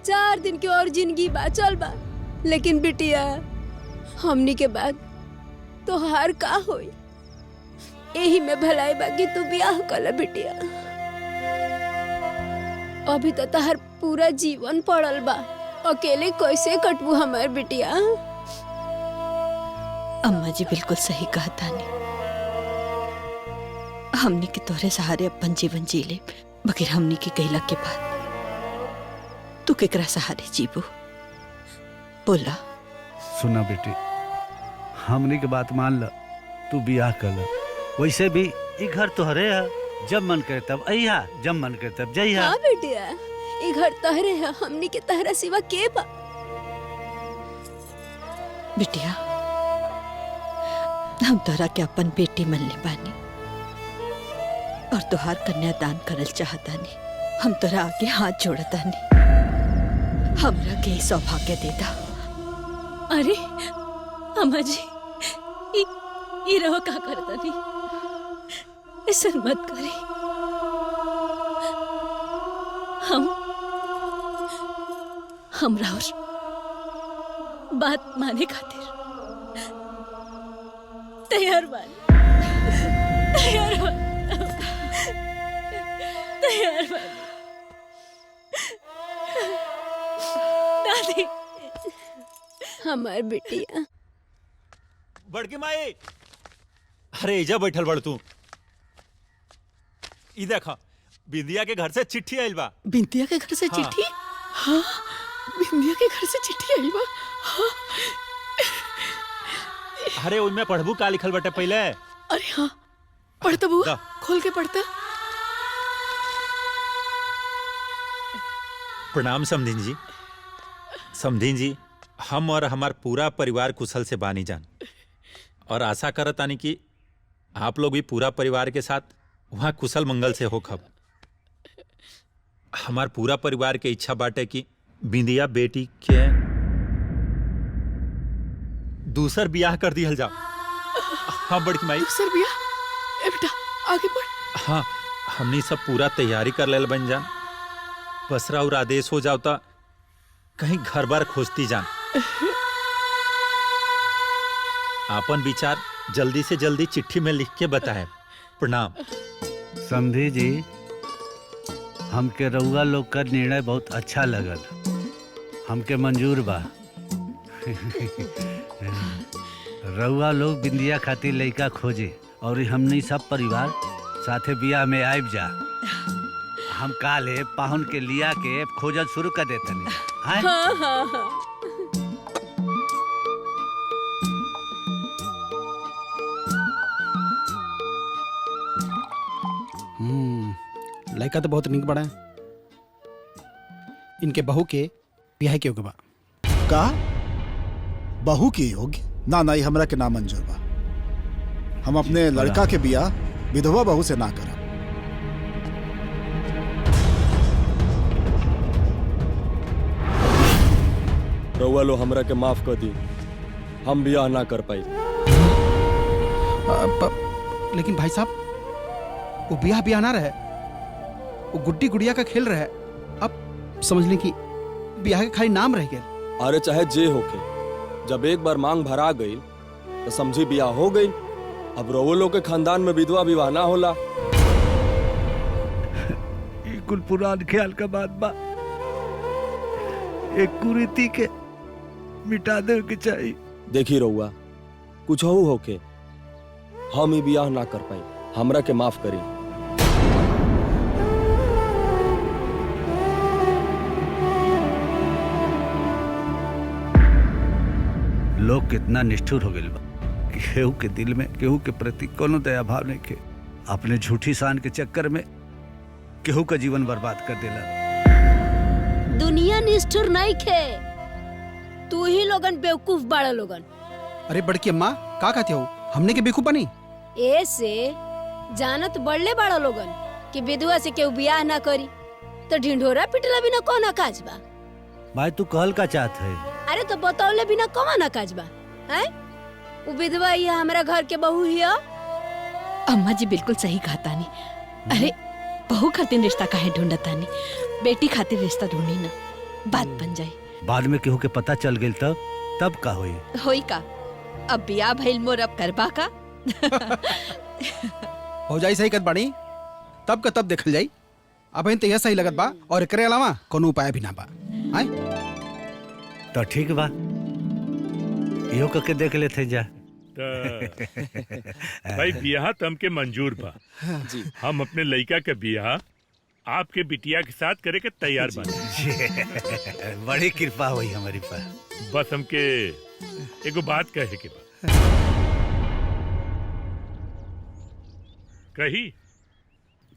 4 दिन की और जिंदगी बाचल बा। लेकिन बिटिया, हमनी के बाद तो हार का होई? यही में भलाई बाकी तू ब्याह कर बिटिया। अभी तो तहर पूरा जीवन पड़ल बा, अकेले कैसे कटबू हमार बिटिया? अम्मा जी बिल्कुल सही कहता नहीं। हमनी के तोहरे सहारे अपन जीवन जी ले, बगैर हमनी के कहला के बाद तू केकरा सहारे जीबू? बोला। सुना बेटी, हमनी के बात मान ल, तू बियाह कर ल। वैसे भी ई घर तोहरे है, जब मन करे तब अइहा, जब मन करे तब जइहा। हाँ बेटिया, ये घर तहरे है, हमनी के तहरा सिवा के बा? बिटिया, हम तोहरा के अपन बेटी मन ले बानी और तोहार कन्यादान करल चाहतानी। हम तोहरा आगे हाथ जोड़तानी, हमरा के सौभाग्य दे दा। अरे अम्मा जी, ई रहो का करतानी? ऐसा मत करी। हमरा और बात माने खातिर तैयार बानी, तैयार बानी, तैयार बानी। दादी, हमार बिटिया। बड़की माई, अरे एजा बैठल बड़ तू। ई देखा, बिंदिया के घर से चिट्ठी आइल बा। बिंदिया के घर से चिट्ठी? हाँ, बिंदिया के घर से चिट्ठी आइल बा। हाँ। अरे उनमें पढ़बू का लिखल बटे पहले? अरे हाँ, पढ़ता बुआ, खोल के पढ़ता। प्रणाम समधीन जी। समधीन जी, हम और हमार पूरा परिवार कुशल से बानी जान, और आशा करत आनी कि आप लोग भी पूरा परिवार के साथ वहाँ कुशल मंगल से हो खब। हमार पूरा परिवार के इच्छा बाटे कि बिंदिया बेटी के दूसर बियाह कर दिहल जाओ। हाँ बड़की माई। दूसर बियाह? ए बेटा, आगे बढ़। हाँ, हमनी सब पूरा तैयारी कर लेल बन जान। बसरा और आदेश हो जाओ ता कहीं घर बार खोजती जान। आपन विचार जल्दी से जल्दी चिट्ठी में लिख के बताए। प्रणाम। समधी जी, हमके रउआ लोग का निर्णय बहुत अच्छा लगल, हमके मंजूर बा। रउआ लोग बिंदिया खातिर लइका खोजे और हमनी सब परिवार साथे बियाह में आइब जा। हम काले पाहुन के लिया के खोजल शुरू कर देतनी। हाँ हाँ हाँ। लड़का तो बहुत निक बड़ा है। इनके बहू के ब्याह के बा का बहू की योग्य ना नहीं हमरा के ना मंजूर बा। हम अपने लड़का के बियाह विधवा बहू से ना करब। रउआ लो हमरा के माफ कर दी, हम बियाह ना कर पाई। लेकिन भाई साहब वो बियाह ना रहे, वो गुड्डी गुड़िया का खेल रहे। अब समझ लें कि बियाह के खाली नाम रह गया। अरे चाहे जे होके, जब एक बार मांग भरा गई तो समझी बियाह हो गई। अब रउआ लोग के खानदान में विधवा विवाह ना होला। कुल पुरान ख्याल का बात बा, एक कुरीति के मिटा दे के चाहिए। देखी रउआ कुछ हो होके हम ही बियाह ना कर पाई, हमरा के माफ करी। लोग कितना निष्ठुर हो गए बा कि केहू के दिल में केहू के प्रति कोनो दया भाव नहीं के, अपने झूठी शान के चक्कर में केहू का जीवन बर्बाद कर देला। दुनिया निष्ठुर नहीं खे, तू ही लोगन बेवकूफ बाड़ा लोगन। अरे बड़की अम्मा का कहते हो, हमने के बेवकूफ बनी? ऐसे जानत बढ़ले बाड़ा लोगन कि विधवा से केहू बियाह ना करी तो ढिंढोरा पिटला बिना कौन काज बा। भाई तू कहल का चाहत है? अरे तो बतौले बिना कौन काज बा हैं? वो विधवा ही हमारा घर के बहू ही। अम्मा जी बिल्कुल सही कहा तानी। अरे बहू खातिर रिश्ता काहे ढूंढत तानी, बेटी खातिर रिश्ता ढूंढी ना, बात बन जाई। बाद में केहू के पता चल गई तब का होई? होई का, अब बियाह भइल मोर अब करबा का। हो जाई सही कत बाड़ी, तब का तब देखल जाई। अब इन तैयार सही लगत बा और एकरे अलावा कोनो उपाय भी ना बा। आए तो ठीक बा, इहो करके देख लेते जा। भाई बियाह तो हमके मंजूर बा जी। हम अपने लड़का के बियाह आपके बिटिया के साथ करे के तैयार बानी। बड़ी कृपा हुई हमारी पर। बस हमके एगो बात कहे के बा। कही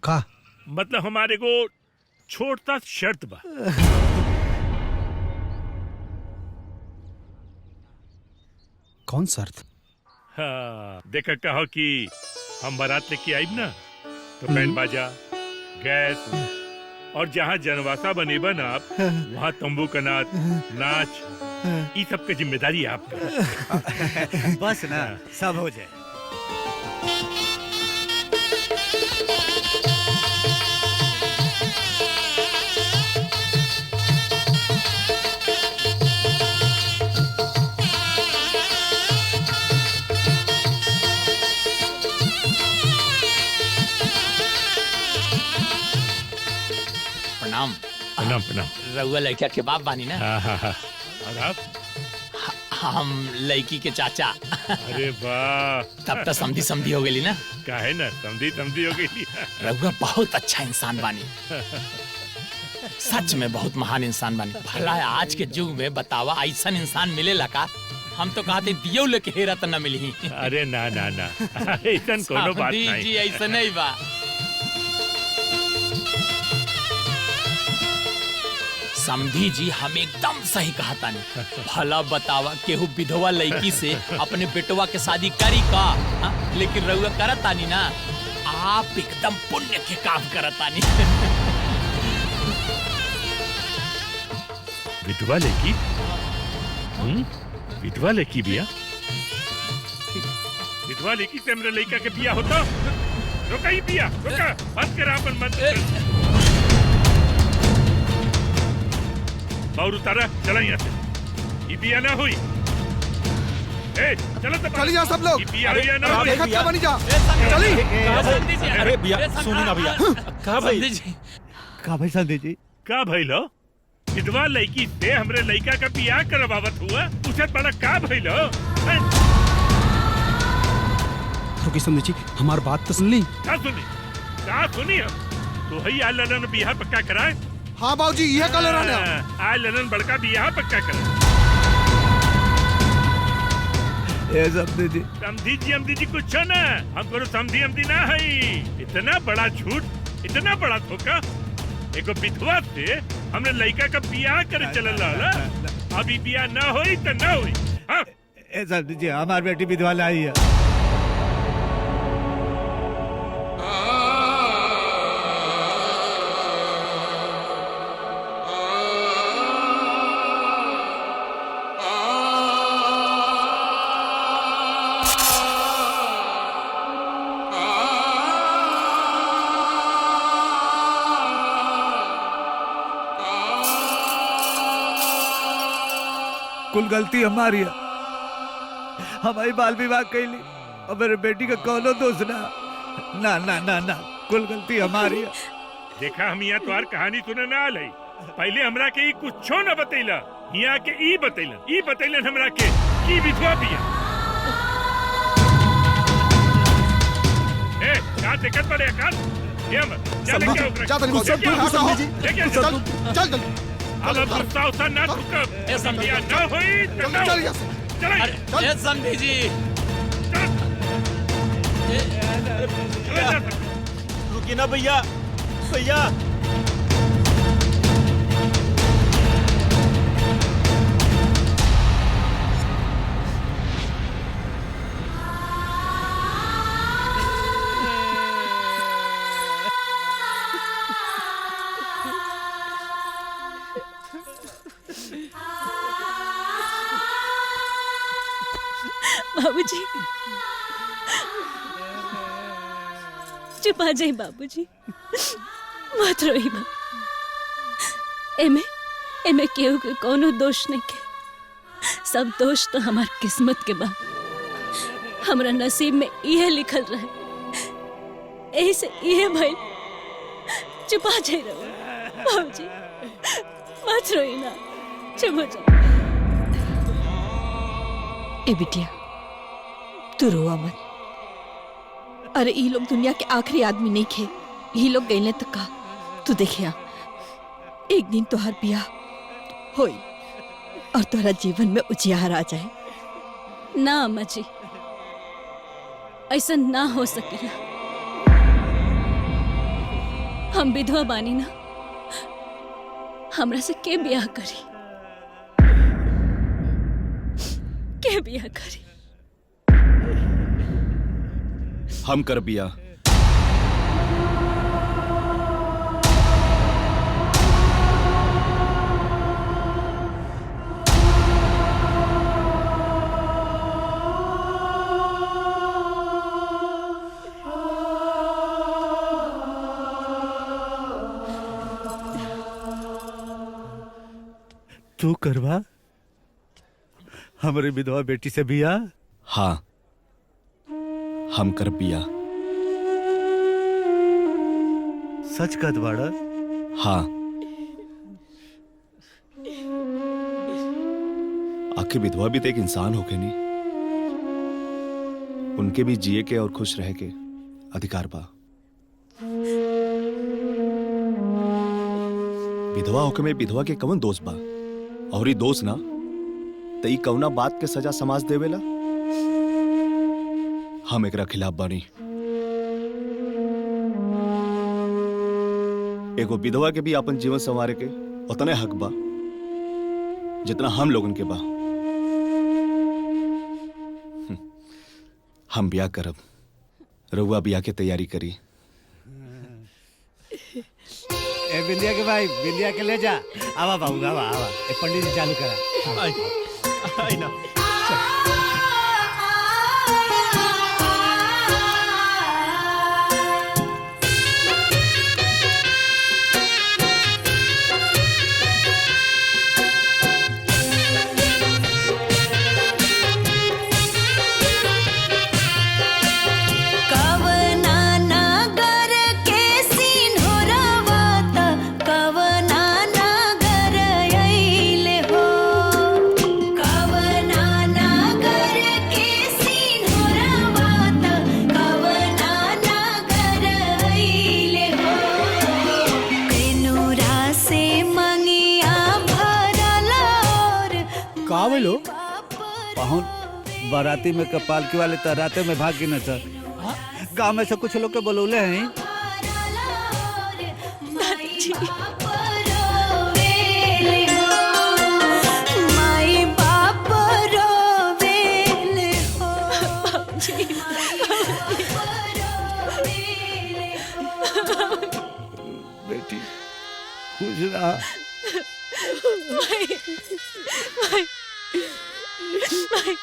का मतलब हमारे को छोटा शर्त बा। कौन शर्त? हाँ, देखा कहो कि हम बारात लेके आइब ना तो बैंड बाजा, गैस और जहाँ जनवासा बनेबा ना आप, वहाँ तंबू का नाच ये सब की जिम्मेदारी आपका। बस ना सब हो जाए। प्रणाम। प्रणाम प्रणाम। रउआ लड़का के बाप बानी ना? और आप? हम लड़की के चाचा। अरे वाह, तब तो समधी समधी हो गई ना? काहे ना समधी समधी हो गई। रउआ बहुत अच्छा इंसान बानी, सच में बहुत महान इंसान बानी। भला आज के युग में बतावा ऐसा इंसान मिलेला का? हम तो कहते दियो लेके हेरा तो न मिली। अरे ना ना ना, ऐसा कोनो बात नहीं जी, ऐसा नहीं बा। समधी जी हम एकदम सही कहा तानी। भला बतावा केहू विधवा लड़की से अपने बेटवा के शादी करी का? लेकिन रउआ करत तानी ना, आप एकदम पुण्य के काम करत तानी। विधवा लड़की? विधवा लड़की बिया? विधवा लड़की से मेरे लड़का के बिया होता? रोका ही बिया, रोका, बंद कर अपन बंद। और उतारा, चला यहाँ से। ये बिया ना हुई। ए, चलो तो चली जा सब लोग। ये बिया ना हुई। देखत का बनी जा। चली। अरे बिया सुनी ना बिया। का भाई? का भाई संधि जी? का भाई लो? विधवा लड़की से हमरे लड़का का बियाह करवावत हुआ, उसे बड़ा का भाई लो? रुकी समझी जी, हमारी बात तो सुन ली। क्या सुनी? क्या सुनी हम? तो ही आ ललन बियाह पक्का कराए? हाँ बाबूजी, यह कल रहना। आ ललन बड़का बियाह पक्का कराए। समधी जी, समधी जी कुछ ना, हम करो समधी ना है। इतना बड़ा झूठ, इतना बड़ा धोखा, एको विधवा से हमने लड़का का बियाह करे चलल रहा। अभी बियाह ना होई तो ना होई। हाँ? समधी जी हमारी बेटी विधवा लाई है। कुल गलती हमारी है। हमारी बाल विवाह कैली और मेरे बेटी का कौनो दोष ना ना ना ना ना कुल गलती हमारी है। देखा हम यहाँ तुम्हार कहानी सुने ना आले। पहले हमरा के ई कुछो न बतैला। यहाँ के ई बतैलन हमरा के की विधवा बिया। ए क्या दिक्कत पड़े काल? ये मत चल के ओकरा। चल अब गुस्सा उसा ना थूक। ए समझिया ना होई तो ना। चल ए समधी जी रुकी ना भैया भैया। बाबूजी चुप आ जाए बाबूजी, मत रोई बा। एमे केहू के कोनो दोष नहीं के। सब दोष तो हमार किस्मत के बा। हमरा नसीब में इहे लिखल रहे, यही से इहे भइल। चुप आ जाए बाबूजी, मत रोई ना, चुप हो जा। ए बिटिया तू रोआ मत। अरे ये लोग दुनिया के आखिरी आदमी नहीं खे। ये लोग गए तक का तू देखिया एक दिन तोहर बियाह होई और तोहरा जीवन में उजियार आ जाए। ना अम्मा जी, ऐसा ना हो सकेला। हम विधवा बानी ना, हमरा से के ब्याह करी, के ब्याह करी? हम कर बिया। तू करवा हमारी विधवा बेटी से बिया? हाँ हम कर बिया। सच का द्वारा? हाँ आखिर विधवा भी तो एक इंसान हो के नहीं, उनके भी जिए के और खुश रह के अधिकार बा। विधवा होके में विधवा के कवन दोष बा? और ही दोष ना तई कवना बात के सजा समाज देवेला? हम एकरा खिलाफ बानी। एगो विधवा के भी अपन जीवन संवारे के उतने हक बा जितना हम लोगन के बा। हम ब्याह करब, रउआ ब्याह के तैयारी करी। ए बिंदिया के भाई, बिंदिया के ले जा। आवा बाबू आवा आवा। ए पंडित जी चालू करा। आई ना पाहुन बाराती में कपालकी वाले तराते में भागी न सर। गांव में से कुछ लोग के बोलौले हैं। दादाजी खुश रहा। माई माई माई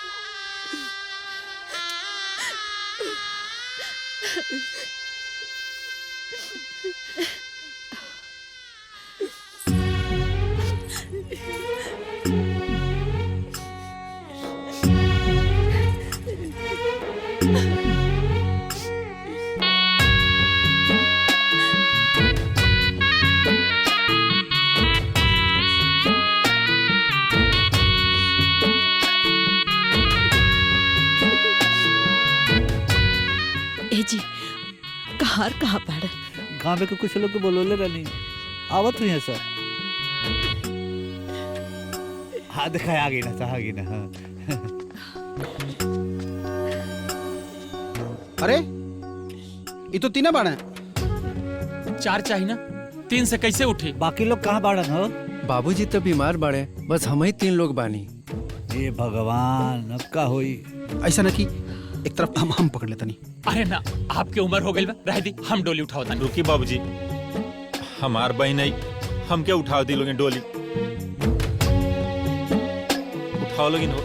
ए जी कहाँ कहाँ पड़े? गाँव में कुछ लोग बोलोले रहनी आवत हुई है सर। हाँ देखा आ गई ना, आ गई ना। हाँ। अरे ये तो तीन बाड़ा है। 4 चाहिए ना, 3 से कैसे उठे? बाकी लोग कहाँ बाड़न हो? बाबूजी तो बीमार बाड़े, बस हम ही 3 लोग बानी। ये भगवान अब का होई? ऐसा ना कि एक तरफ हम पकड़ लेता नहीं। अरे ना, आपकी उम्र हो गई बा, रह दी, हम डोली उठाओ तानी। रुकी बाबूजी, हमार बहन आई, हम क्या उठाओ दी लोगे डोली? उठाओ लोगे हो।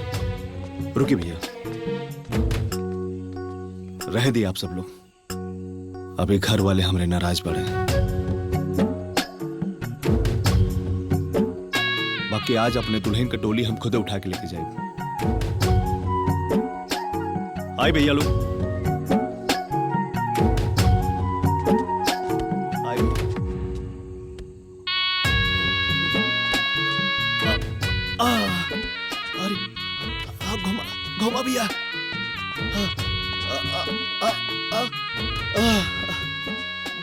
रुकी भैया, रह दिए आप सब लोग। अभी घर वाले हमरे नाराज पड़े। बाकी आज अपने दुल्हन का डोली हम खुद उठा के लेके जाएंगे। आए भैया लोग, आए। अरे घुमा घुमा भैया।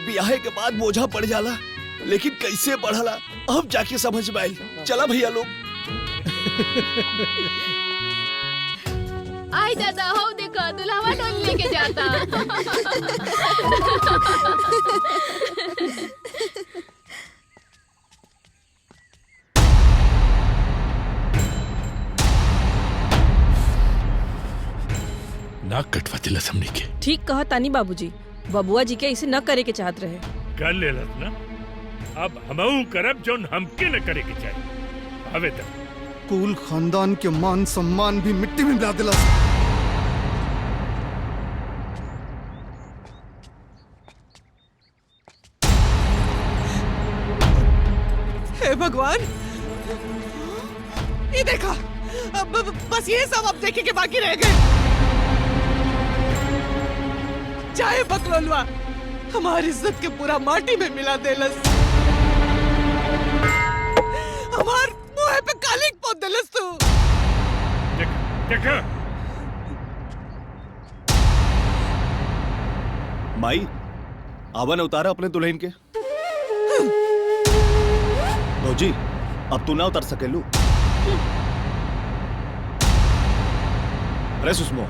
ब्याह के बाद बोझा पड़ जाला, लेकिन कैसे बढ़ला अब जाके समझ में आयल। चला भैया लोग। आई दादा हो देखो दुल्हवा डोली लेके जाता। नाक कटवा दिला हमने के। ठीक कहा तानी बाबूजी, बबुआ जी के इसे न करे के चाहत रहे। कर ले ना, अब हमऊ करब जोन हमके न करे के चाहिए। अबे तक कुल खानदान के मान सम्मान भी मिट्टी में मिला दिला। हे भगवान, ये देखा, अब बस ये सब अब देखे के बाकी रह गए। चाहे बकलोलवा हमारी इज्जत के पूरा माटी में मिला देलस, हमार मुंह पे कालिक पोत देलस तू। देखा माई, आवन उतारा अपने दुल्हन के। भौजी, अब तू ना उतर सकेलू। अरे सुषमो,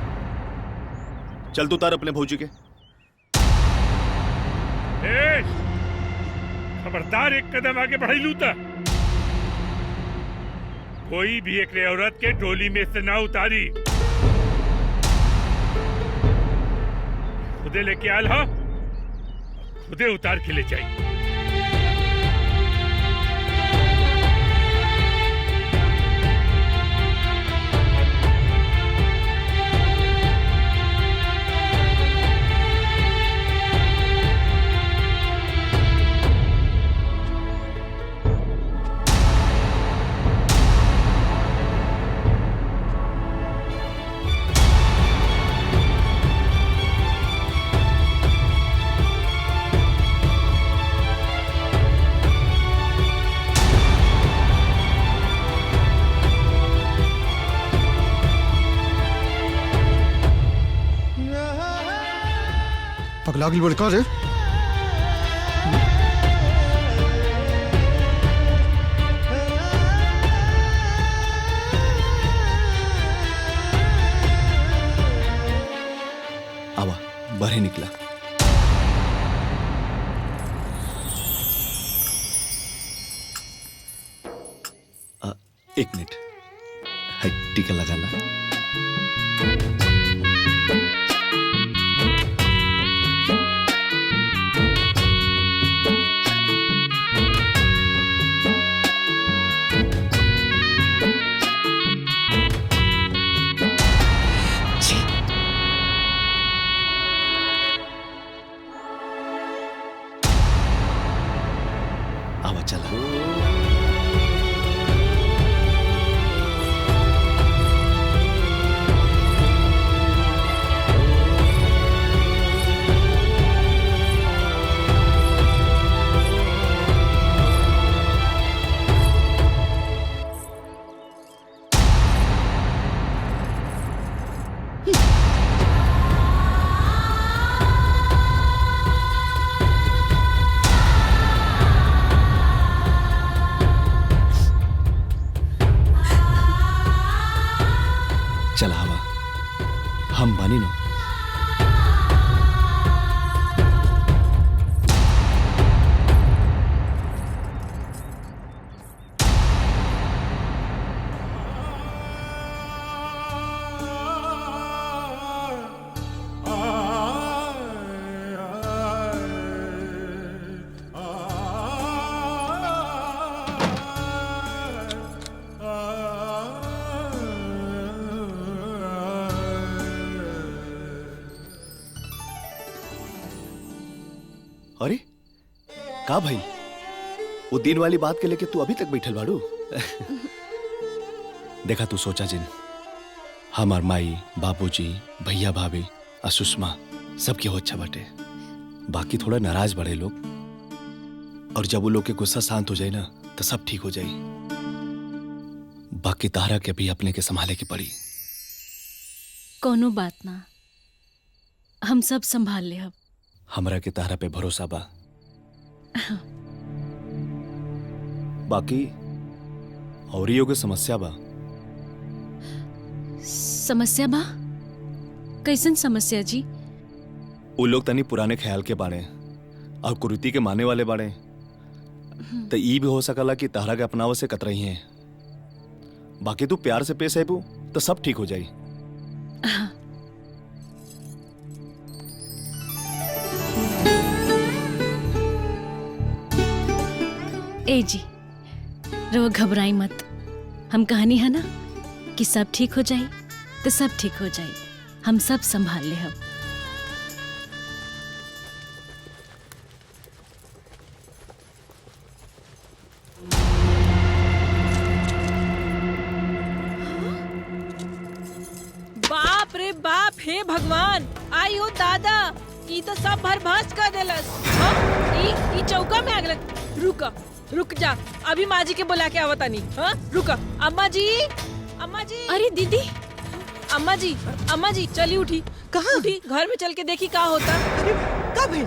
चल तू उतार अपने भौजी के। खबरदार, एक कदम आगे बढ़ाई था। कोई भी एक औरत के डोली में से ना उतारी। खुदे लेके आल हा, खुदे उतार के ले जाई। पगला गिल बोल कहाँ रे? आवा, बाहर निकला। एक मिनट, हाय टीका लगाना। चल हवा, हम बानी नो। अरे का भाई, वो दिन वाली बात के लेके तू अभी तक बैठल बाड़ू? देखा तू सोचा जिन, हमार माई, बाबूजी, भैया भाभी, सुषमा सबके हो अच्छा बाटे। बाकी थोड़ा नाराज बड़े लोग, और जब वो लोग के गुस्सा शांत हो जाए ना तो सब ठीक हो जाए। बाकी तारा के भी अपने के संभाले की पड़ी। कोनो बात ना, हम सब संभाल ले। अब हमरा के तारा पे भरोसा बा। बाकी और के समस्या बा। समस्या बा? कैसन समस्या जी? वो लोग तनी पुराने ख्याल के बाड़े और कुरीति के माने वाले बाड़े, तो ये भी हो सकला कि तारा के अपनाव से कतरही हैं। बाकी तू प्यार से पेश आबू तो सब ठीक हो जाई। ए जी, रहो घबराई मत। हम कहानी है ना कि सब ठीक हो जाए तो सब ठीक हो जाए। हम सब संभाल ले। हम बाप रे बाप, हे भगवान, आई हो दादा, ई तो सब भरभास कर देलस। ई चौका में आग लग। रुक जा, अभी माँ जी के बुला के आवतानी। हाँ रुक। अम्मा जी, अम्मा जी। अरे दीदी, अम्मा जी चली उठी। कहाँ? उठी, घर में चल के देखी का होता। अरे का भाई?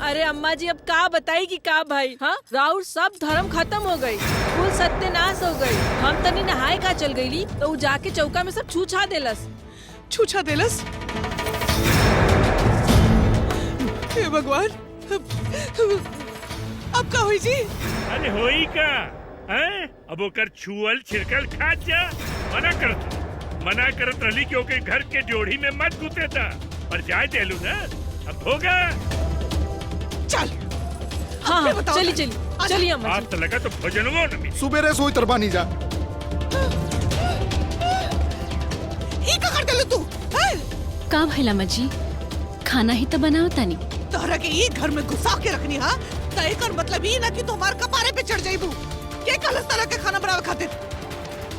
अरे अम्मा जी अब का बताई कि का भाई। हाँ राउर सब धर्म खत्म हो गई, कुल सत्यानाश हो गई। हम तनी नहाए का चल गईली तो उ जाके चौका में सब छूछा देलस। छूछा देलस? हे भगवान, अब का हुई जी? अरे होई का? हैं? अब ओकर छुअल छिड़कल खा जा। मना करत रही क्योंकि घर के जोड़ी में मत घुसे था, पर जाए देलू ना, अब होगा। चल। हाँ चली अम्मा जी। आज तो लगा तो भोजनवो न मिली। सुबेरे सोई तरबा नहीं जा। ई का कर देलू तू? का भइला अम्मा जी? खाना ही तो बनाओ तानी। तोहरा के ई घर में घुसा के रखनी। हाँ तो एकर मतलब ई ना कि तुम्हार कपारे पे चढ़ जाइबू। के कहलस तरह के खाना बनावे खातिर?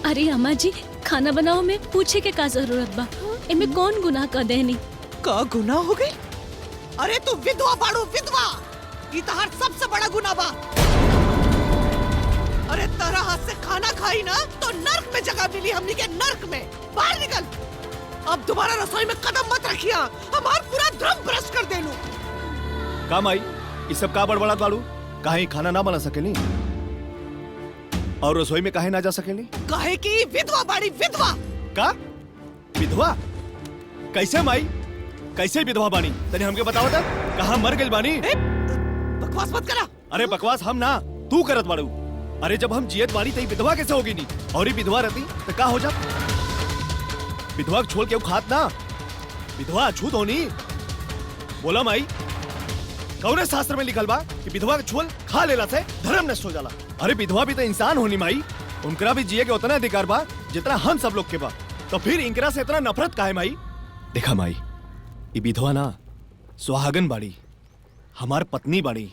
अरे अम्मा जी, खाना बनाओ में पूछे के का जरूरत बा? एमे कौन गुनाह कर देनी? का गुनाह हो गई? अरे तू विधवा बाड़ू, विधवा। ई तहार सबसे बड़ा गुनाह बा। अरे तारा हाथ से खाना खाई ना तो नर्क में जगह मिली हमनी के, नर्क में। बाहर निकल। अब दोबारा रसोई में कदम मत रखिया, हमार पूरा धर्म भ्रष्ट कर देलू। काम आई ये सब का बड़बड़ा बाड़ू? काहे खाना ना बना सकेली और रसोई में काहे ना जा सकेली? काहे की विधवा बाड़ी, विधवा। का विधवा? कैसे माई, कैसे विधवा बानी? तने हमके बताओ था, कहाँ मर गई बानी? बकवास मत करा। अरे बकवास हम ना, तू करत बाड़ू। अरे जब हम जियत बानी तई विधवा कैसे होगी नी? और ये विधवा रहती तो का हो जा? विधवा छोड़ के खात ना, विधवा अछूत होनी। बोला माई, कौने शास्त्र में लिखल बा कि विधवा के छुअल खा लेला से धर्म नष्ट हो जाला? अरे विधवा भी तो इंसान होनी माई, उनकरा भी जिए के उतना अधिकार बा जितना हम सब लोग के बा। तो फिर इनकरा से इतना नफरत काहे माई? देखा माई, ये विधवा ना सुहागन बाड़ी, हमार पत्नी बाड़ी।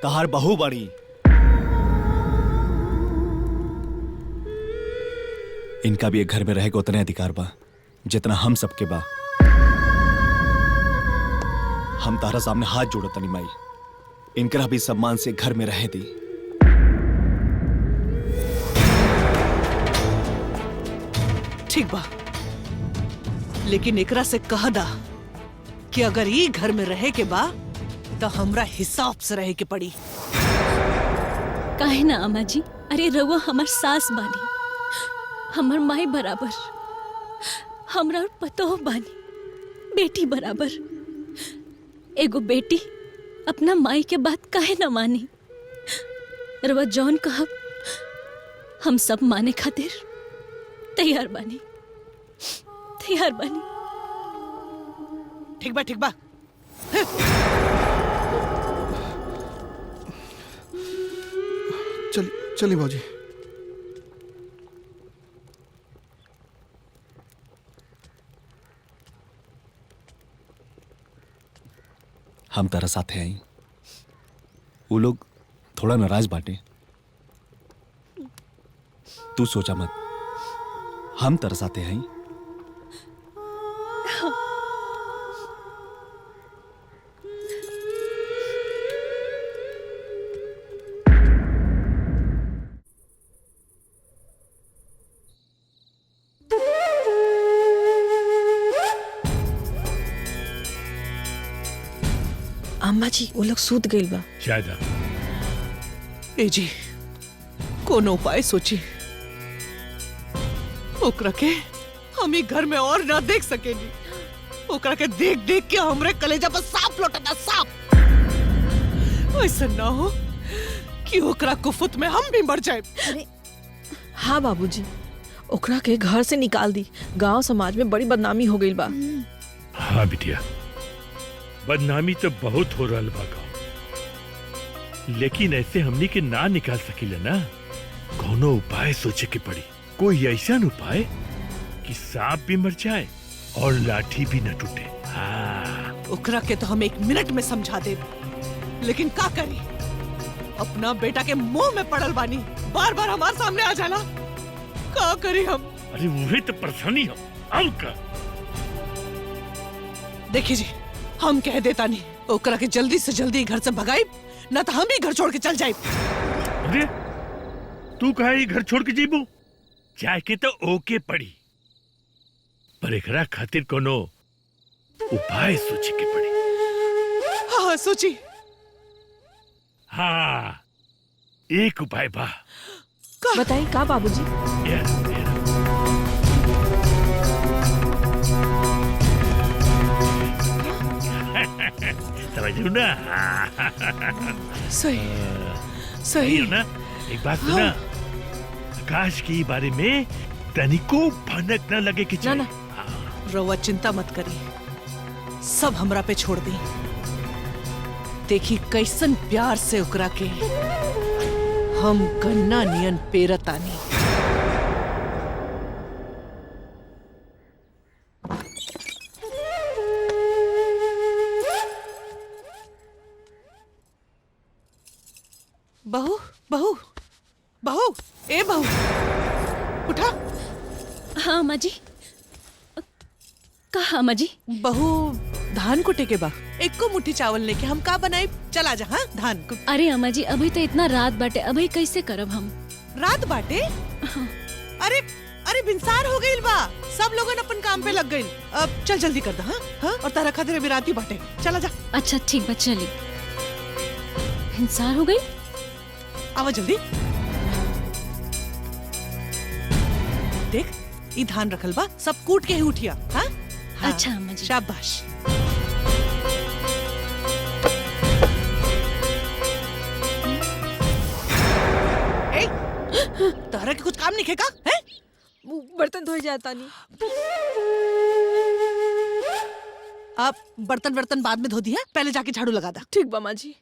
तहार बहू बड़ी। इनका भी एक घर में रहेगा उतने अधिकार बा जितना हम सबके बा। हम तारा सामने हाथ जोड़ो तनी माई, इनकरा भी सम्मान से घर में रहे दी। ठीक बा, लेकिन एकरा से कह दा कि अगर ये घर में रहे के बा तो हमरा हिसाब से रहे के पड़ी। काहे ना अम्मा जी, अरे रउआ हमार सास बानी, हमार माई बराबर, हमरा और पतोह बानी, बेटी बराबर। एगो बेटी अपना माई के बात काहे ना मानी। रउआ जौन कहब हम सब माने खातिर तैयार बानी, तैयार बानी। ठीक बा, ठीक बा। चलिए बाबूजी। हम तारा साथे आई, वो लोग थोड़ा नाराज बाटे। तू सोचा मत, हम तारा साथे आई। अम्मा जी वो लोग सूत गइल बा। शायद ए जी कोनो उपाय सोची, ओकरा के हम ही घर में और ना देख सकेनी। ओकरा के देख देख के हमरे कलेजा पर सांप लौटता, सांप। ऐसा ना हो कि ओकरा कुफुत में हम भी मर जाए। हाँ बाबूजी, ओकरा के घर से निकाल दी, गांव समाज में बड़ी बदनामी हो गई बा। हाँ बिटिया, बदनामी तो बहुत हो रहा बा गाँव, लेकिन ऐसे हमनी के ना निकाल सकीले ना। कोनो उपाय सोचे के पड़ी, कोई ऐसा उपाय कि सांप भी मर जाए और लाठी भी न टूटे। हाँ। ओकरा के तो हम 1 मिनट में समझा दे, लेकिन का करी, अपना बेटा के मुंह में पड़ल बानी, बार बार हमारे सामने आ जाला। का करी हम? अरे वही तो परेशानी हो। अब का देखिए जी, हम कह देता नहीं, ओकरा के जल्दी से जल्दी घर से भगाई, न तो हम ही घर छोड़ के चल जाए। अरे तू कहा ये घर छोड़ के जीबू? चाहे के तो ओके पड़ी, पर एकरा खातिर कोनो उपाय सोचे के पड़ी। हाँ सोची। हाँ, एक उपाय बा। बताई का बाबूजी? समझू ना? सही सही हो ना? एक बात सुना, आकाश के बारे में तनिको भनक न लगे कि ना ना, रवा चिंता मत करी, सब हमरा पे छोड़ दी। देखी कैसन प्यार से ओकरा के हम गन्ना नियन पेरतानी। बहू बहू बहू, ए बहू उठा। हाँ अम्मा जी। कहा अम्मा जी? बहू धान कुटे के बा, एको मुट्ठी चावल लेके हम का बनाई, चला जा। हाँ धान कुट। अरे अम्मा जी, अभी तो इतना रात बाटे, अभी कैसे करब हम? रात बाटे? अरे अरे बिनसार हो गइल बा, सब लोगन अपन काम पे लग गइल। अब चल जल्दी कर दा। हाँ हाँ, और तारा खातिर अभी रात ही बाटे, चला जा। अच्छा ठीक बा, चली। इंसार हो गई, आवा जल्दी। देख ई धान रखल बा, सब कूट के ही उठिया। हाँ हाँ। अच्छा अम्मा जी। शाबाश। ए, तारा के कुछ काम नहीं खेका है? बर्तन धोए जाता नहीं। आप बर्तन बाद में धो दिया, पहले जाके झाड़ू लगा दा। ठीक बा माँ जी।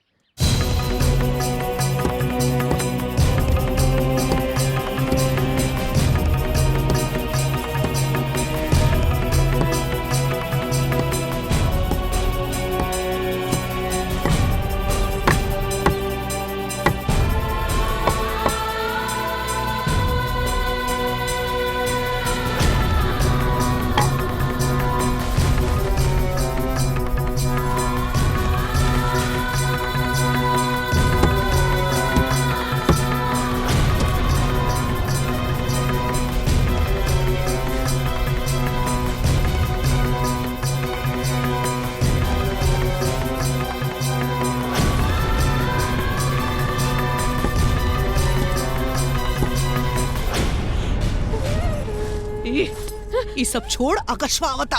सब छोड़ आकाशवा आवता।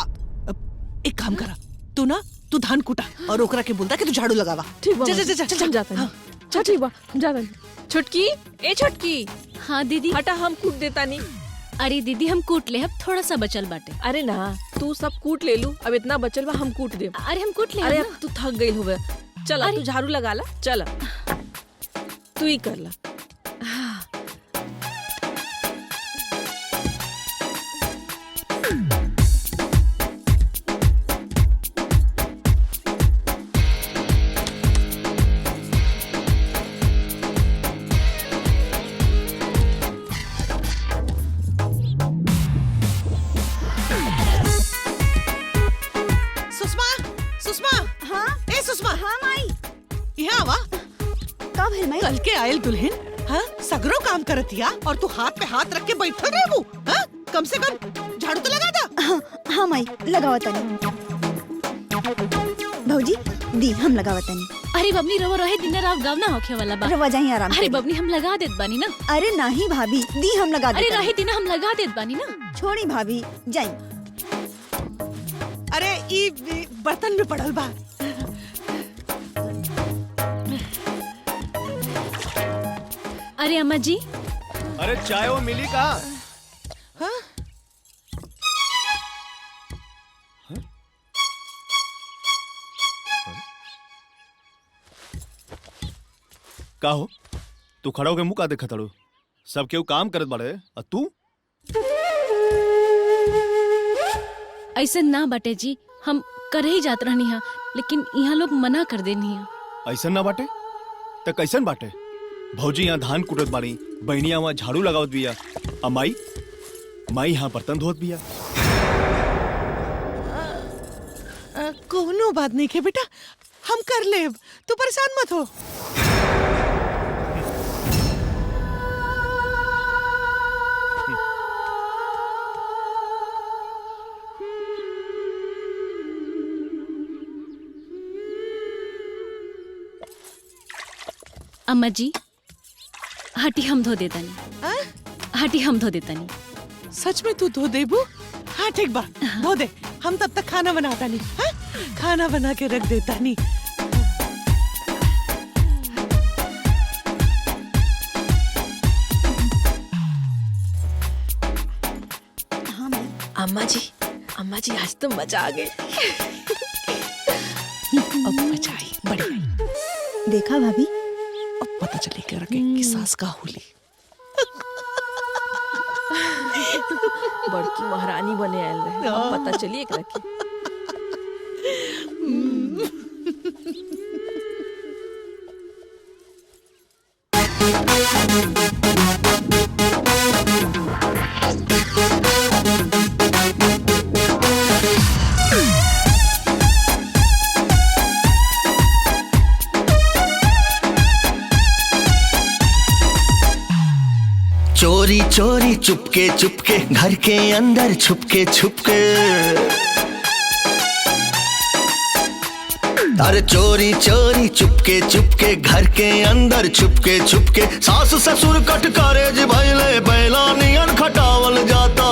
एक काम करा, तू धान कुटा और ओकरा के बोलता कि तू झाड़ू लगावा। ठीक बा, जा जा जा चल जाता है। चल ठीक बा, जाता है। छुटकी, ए छुटकी, हाँ दीदी। हटा, हम कूट देता नहीं। अरे दीदी हम कूट ले, अब थोड़ा सा बचल बाटे। अरे ना, तू सब कूट ले लू, अब इतना बचल बा हम कूट दे। अरे हम कूट ले। अरे अब तू थक गई होवे, चल तू झाड़ू लगा ला, चल तू ही कर ला। कल के आयल दुल्हन, हाँ सगरो काम करतिया और तू हाथ पे हाथ रख के बैठल रहबू। हाँ कम से कम झाड़ू तो लगा दा। हाँ माई लगावता नहीं। भौजी दी हम लगावता नहीं। अरे बबनी रवा रहे दिन रात गावना होखे वाला बा। रवा जाही आराम अरे बबनी हम लगा देत बानी ना। अरे नहीं भाभी, दी हम लगा देता। अरे रहे दिन हम लगा देत बानी ना। छोड़ी भाभी, जाई। अरे ई बर्तन में पड़ल बा। अरे अम्मा जी। अरे चाय वो मिली का? हाँ? का हो तू खड़ा होके मुंह का देखत हड़ो? सब केहू काम करत बाड़े और तू? ऐसे ना बाटे जी, हम करे ही जात रहनी हा, लेकिन यहाँ लोग मना कर देनी है। ऐसा ना बाटे तो कैसन बाटे? भौजी यहाँ धान कुटत बाड़ी, बहनिया वहाँ झाड़ू लगावत बिया, और माई यहाँ बर्तन धोत बिया। कोनो बात नहीं के बेटा, हम कर लेब, तू परेशान मत हो। अम्मा जी हटी हम धो देता नहीं। हटी हम धो देता नहीं। सच में तू धो देबू? हाँ ठीक बा, धो दे, हम तब तक खाना बनाता नहीं। हाँ? खाना बना के रख देता नहीं। अम्मा जी आज तो मजा आ गई। अब मजा आई, बढ़िया। देखा भाभी, अब पता चले क्या रखे कि सास का होली। बड़की महारानी बने आयल रहे, अब पता चलिए एकरा के। चोरी चोरी चुपके चुपके घर के अंदर छुपके छुपके, अरे चोरी चोरी चुपके चुपके घर के अंदर छुपके छुपके, सास ससुर कटकारेज भइले बैला नियन खटावल जाता,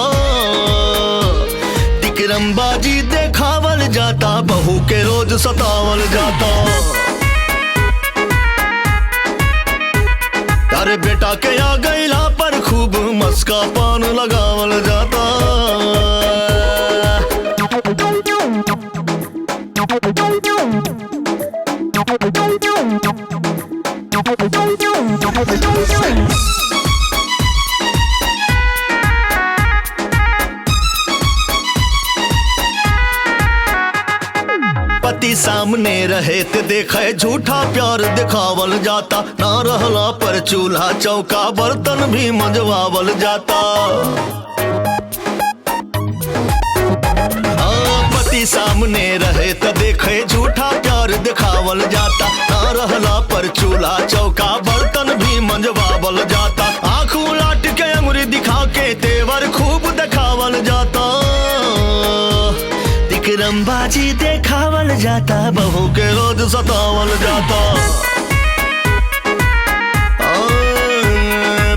तिकरमबाजी देखावल जाता, बहू के रोज सतावल जाता। अरे बेटा के आ गईला पर खूब मस्का पान लगावल जाता। पति सामने रहे ते देखे झूठा प्यार दिखावल जाता, ना रहला पर चूल्हा चौका बर्तन भी मंजवावल जाता। पति सामने रहे ते देखे झूठा प्यार दिखावल जाता, ना रहला पर चूल्हा चौका बर्तन भी मंजवावल जाता। आँख उलाट के अंगुरी दिखा के तेवर खूब दिखावल जाता, तिकरमबाजी देखावल जाता, बहू के रोज सतावल जाता।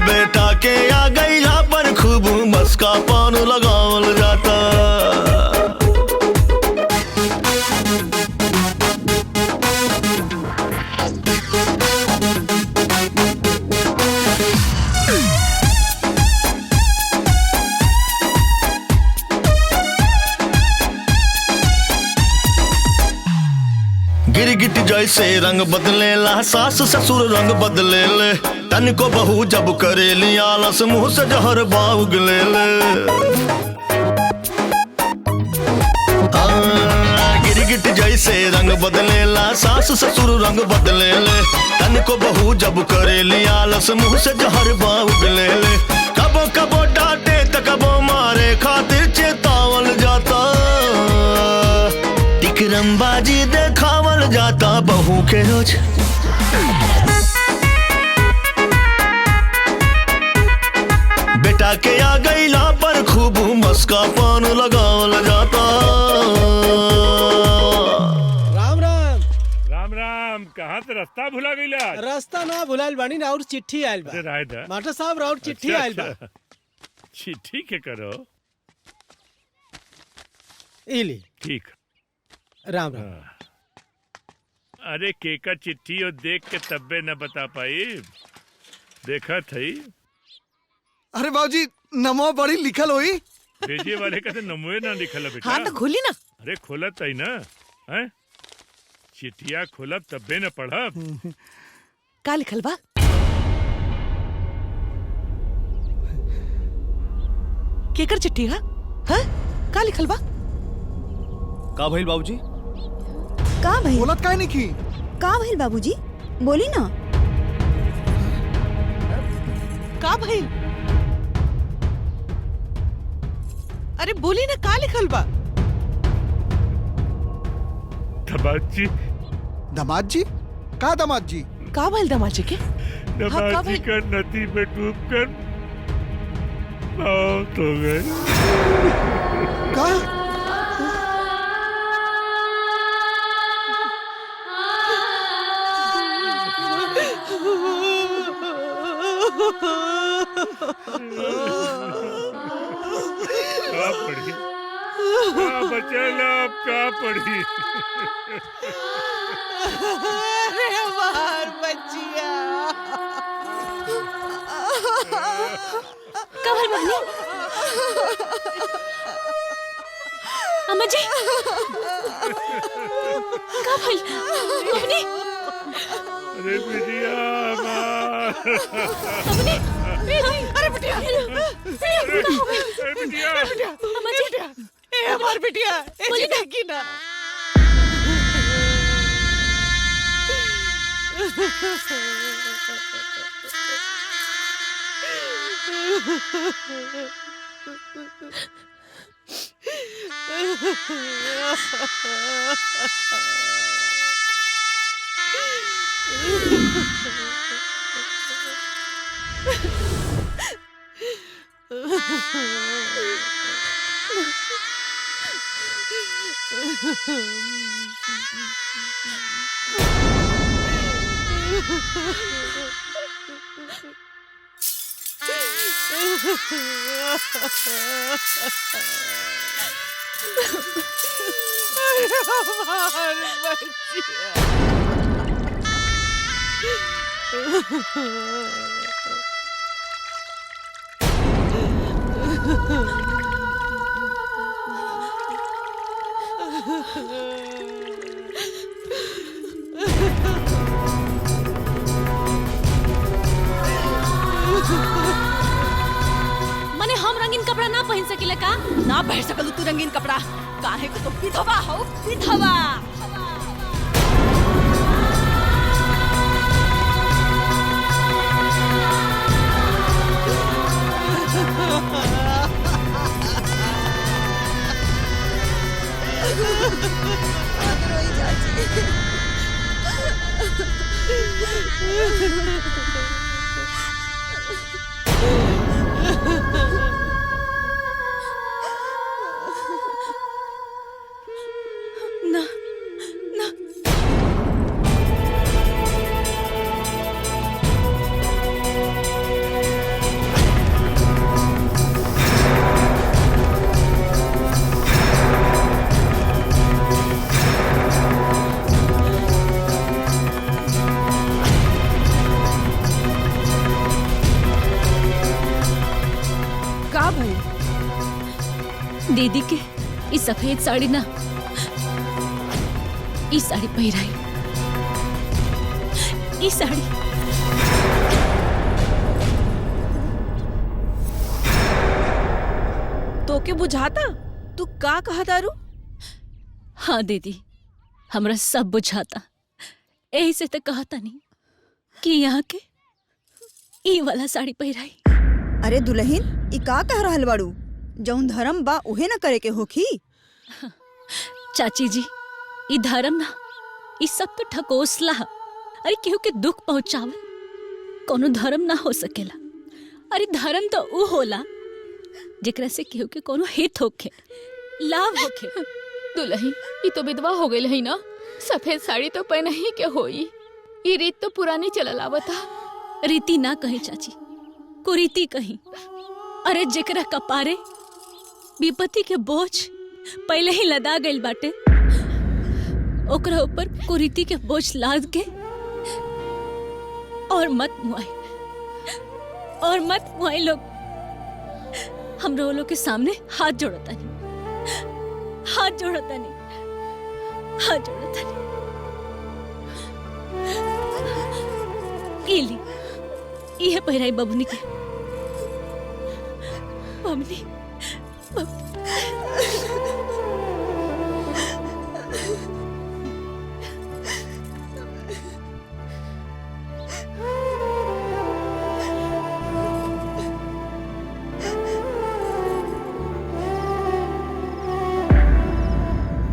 बेटा के आ गईला पर खूब मस्का पान लगावल जाता। जैसे रंग बदलेला सास ससुर रंग बदले ले तन को बहू जब करे लिया लस मुंह से जहर बाउग ले ले गिरगिट जैसे रंग बदलेला सास ससुर रंग बदले ले तन को बहू जब करे लिया लस मुंह से जहर बाउग ले ले कबो कबो डांटे त कबो मारे खातिर चेतावल जाता टिकरमबाजी देखावल जाता बहू के रोज बेटा के आ गईला पर खूब मस्का पान लगावल जाता। राम राम राम राम कहाँ से रास्ता भुला गईला? रास्ता ना भुलाइल बानी ना और चिट्ठी आइल बा। रायदा मास्टर साहब राउर चिट्ठी आइल बा। चिट्ठी के करो इली ठीक। राम राम। अरे केका चिट्ठी और देख के तब्बे न बता पाई देखा थी। अरे बाबूजी नमो बड़ी लिखल होई। भेजे वाले का तो नमोए ना लिखल है बेटा। हाँ तो खोली ना। अरे खोलत है ना हैं? चिट्ठिया खोलब तब्बे न पढ़ब। का लिखल बा? केकर चिट्ठी है? हाँ? का लिखल बा? का भइल बाबूजी? का भइल? बोलत काहे नहीं की? का भइल बाबूजी? बोली ना। का भइल? अरे बोली ना का लिखल बा? दामाद जी। दामाद जी? का दामाद जी? का भइल दामाद जी के? दामाद जी का नदी में डूब कर मौत हो गई। का? का पढ़ी? का बचेला अब का पढ़ी? अरे हमार बच्चिया। कमल बहनी। अम्मा जी। कमल बहनी। अरे बिटिया अरे बिटिया। बिटिया। अम्मा जी। ए हमार बिटिया। ए देखी ना। मने हम रंगीन कपड़ा ना पहन सकिले का? ना पहन सकलू तू रंगीन कपड़ा। काहे को तो विधवा हो विधवा। ना ना का भइल? दीदी के इस सफेद साड़ी ना इस साड़ी पहिराई ई साड़ी। तो के बुझाता तू का कहा तारू? हाँ दीदी, हमरा सब बुझाता। यही से तो कहता नहीं कि यहाँ के ई वाला साड़ी पहिराई। अरे दुल्हन, ई का कह रहल बाड़ू? जौन धर्म बा उहे न करे के होखी। चाची जी, ई धर्म ना, ई सब तो ठकोसला। अरे केहू के दुख पहुंचावल कोनो धर्म ना हो सकेला। अरे धर्म तो ऊ होला जेकरा से केहू के कोनो हित होखे, लाभ होखे। दुल्हन, ये तो विधवा हो गई है ना, सफेद साड़ी तो पहना ही के होई। ये रीत तो पुरानी चलल आवता। रीति ना कही चाची, कुरीति कही। अरे जेकरा कपारे विपत्ति के बोझ पहले ही लदा गइल बाटे, ओकरा ऊपर कुरीति के बोझ लाद के और मत मुआई लोग। हम लोग के सामने हाथ जोड़ता नहीं। इली ये पहिराई बबनी के। बबनी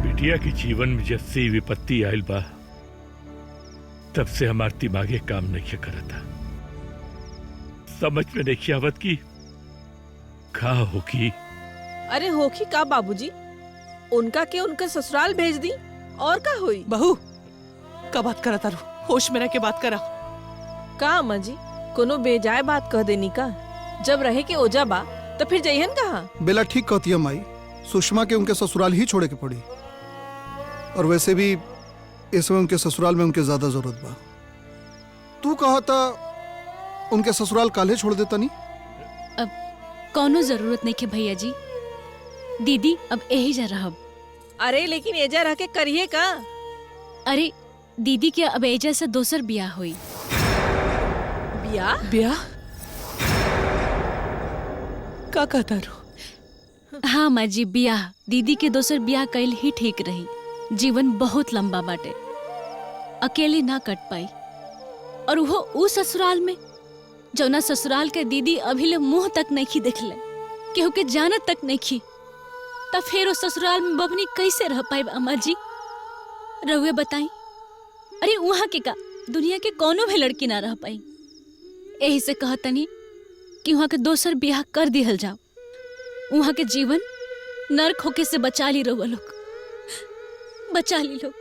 बिटिया के जीवन में जब से विपत्ति आयल बा, तब से हमार दिमागे काम नहीं करता। समझ में नहीं आवत की का होगी। अरे होखी का बाबूजी, उनका के उनका ससुराल भेज दी और का हुई। बहू का बात करा तारू, होश में रह के बात करा। का अम्मा जी, कोनो बेजाय बात कह देनी का? जब रहे के ओजा बा तो फिर जइहन कहाँ? बेला ठीक कहती है माई, सुषमा के उनके ससुराल ही छोड़े के पड़ी। और वैसे भी इस समय उनके ससुराल में उनके ज्यादा जरूरत बा। तू कहा था उनके ससुराल काले छोड़ देता नहीं? अब कोनो जरूरत नहीं के भैया जी। दीदी अब यही जा रहब। अरे लेकिन एजा रह के करिए का? अरे दीदी के अब एजा से दोसर बियाह हुई। बियाह? का कहता रू? हाँ माँ जी, बियाह। दीदी के दोसर बियाह कैल ही ठीक रही। जीवन बहुत लंबा बाटे, अकेले ना कट पाई। और वो ऊ ससुराल में जौना ससुराल के दीदी अभी ले मुंह तक नहीं देखले, केहू के जानत तक नहीं। तब फिर उस ससुराल में बबनी कैसे रह पाई अम्मा जी? रहुए बताई। अरे वहाँ के का दुनिया के कोनो भी लड़की ना रह पाई। यही से कहतनी कि वहाँ के दोसर बियाह कर दिहल जाओ। वहाँ के जीवन नर्क होके से बचा ली रहुआ लोग, बचा ली लोग।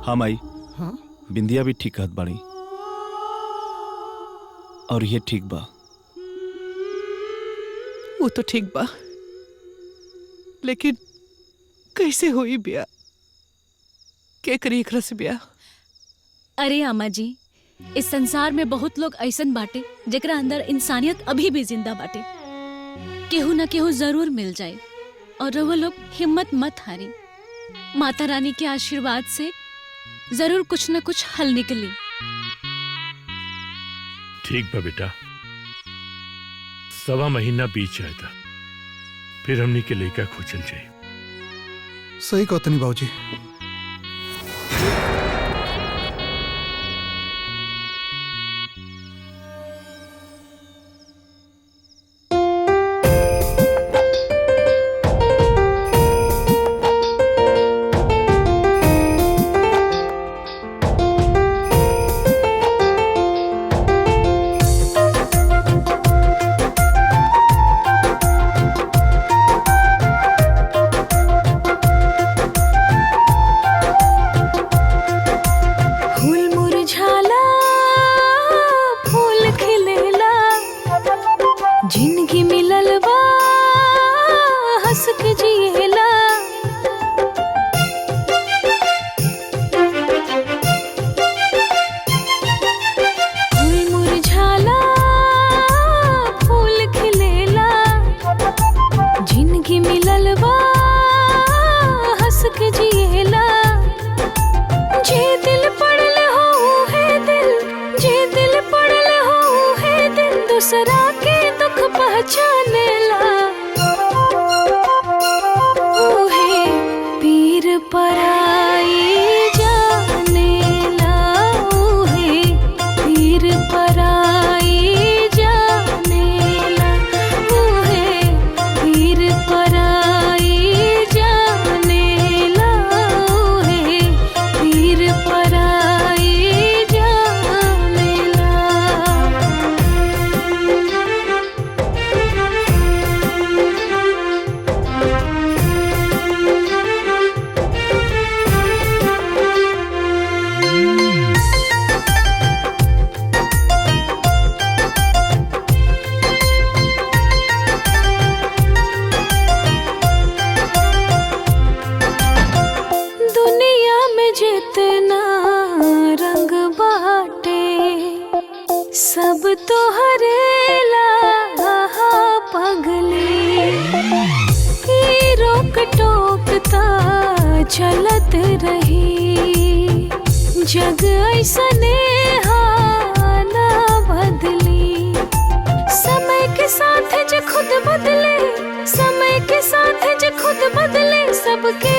हाँ माई, हाँ? बिंदिया भी ठीक कहत बाड़ी और ये ठीक बा। वो तो ठीक बा, लेकिन कैसे हुई ब्याह? के करी एकरा से ब्याह? अरे अम्मा जी, इस संसार में बहुत लोग ऐसन बाटे जेकरा अंदर इंसानियत अभी भी जिंदा बाटे। केहू न केहू जरूर मिल जाए। और रहुआ लोग हिम्मत मत हारी। माता रानी के आशीर्वाद से जरूर कुछ न कुछ हल निकली। ठीक बा बेटा, 1.25 महीना बीत जाएगा, फिर हमने के लड़का खोजल जाए। सही कहतनी बाबूजी। सब तो हरेला पगली ई रोक टोकता चलत रही जग ऐसने हाना बदली समय के साथ जो खुद बदले समय के साथ जो खुद बदले सबके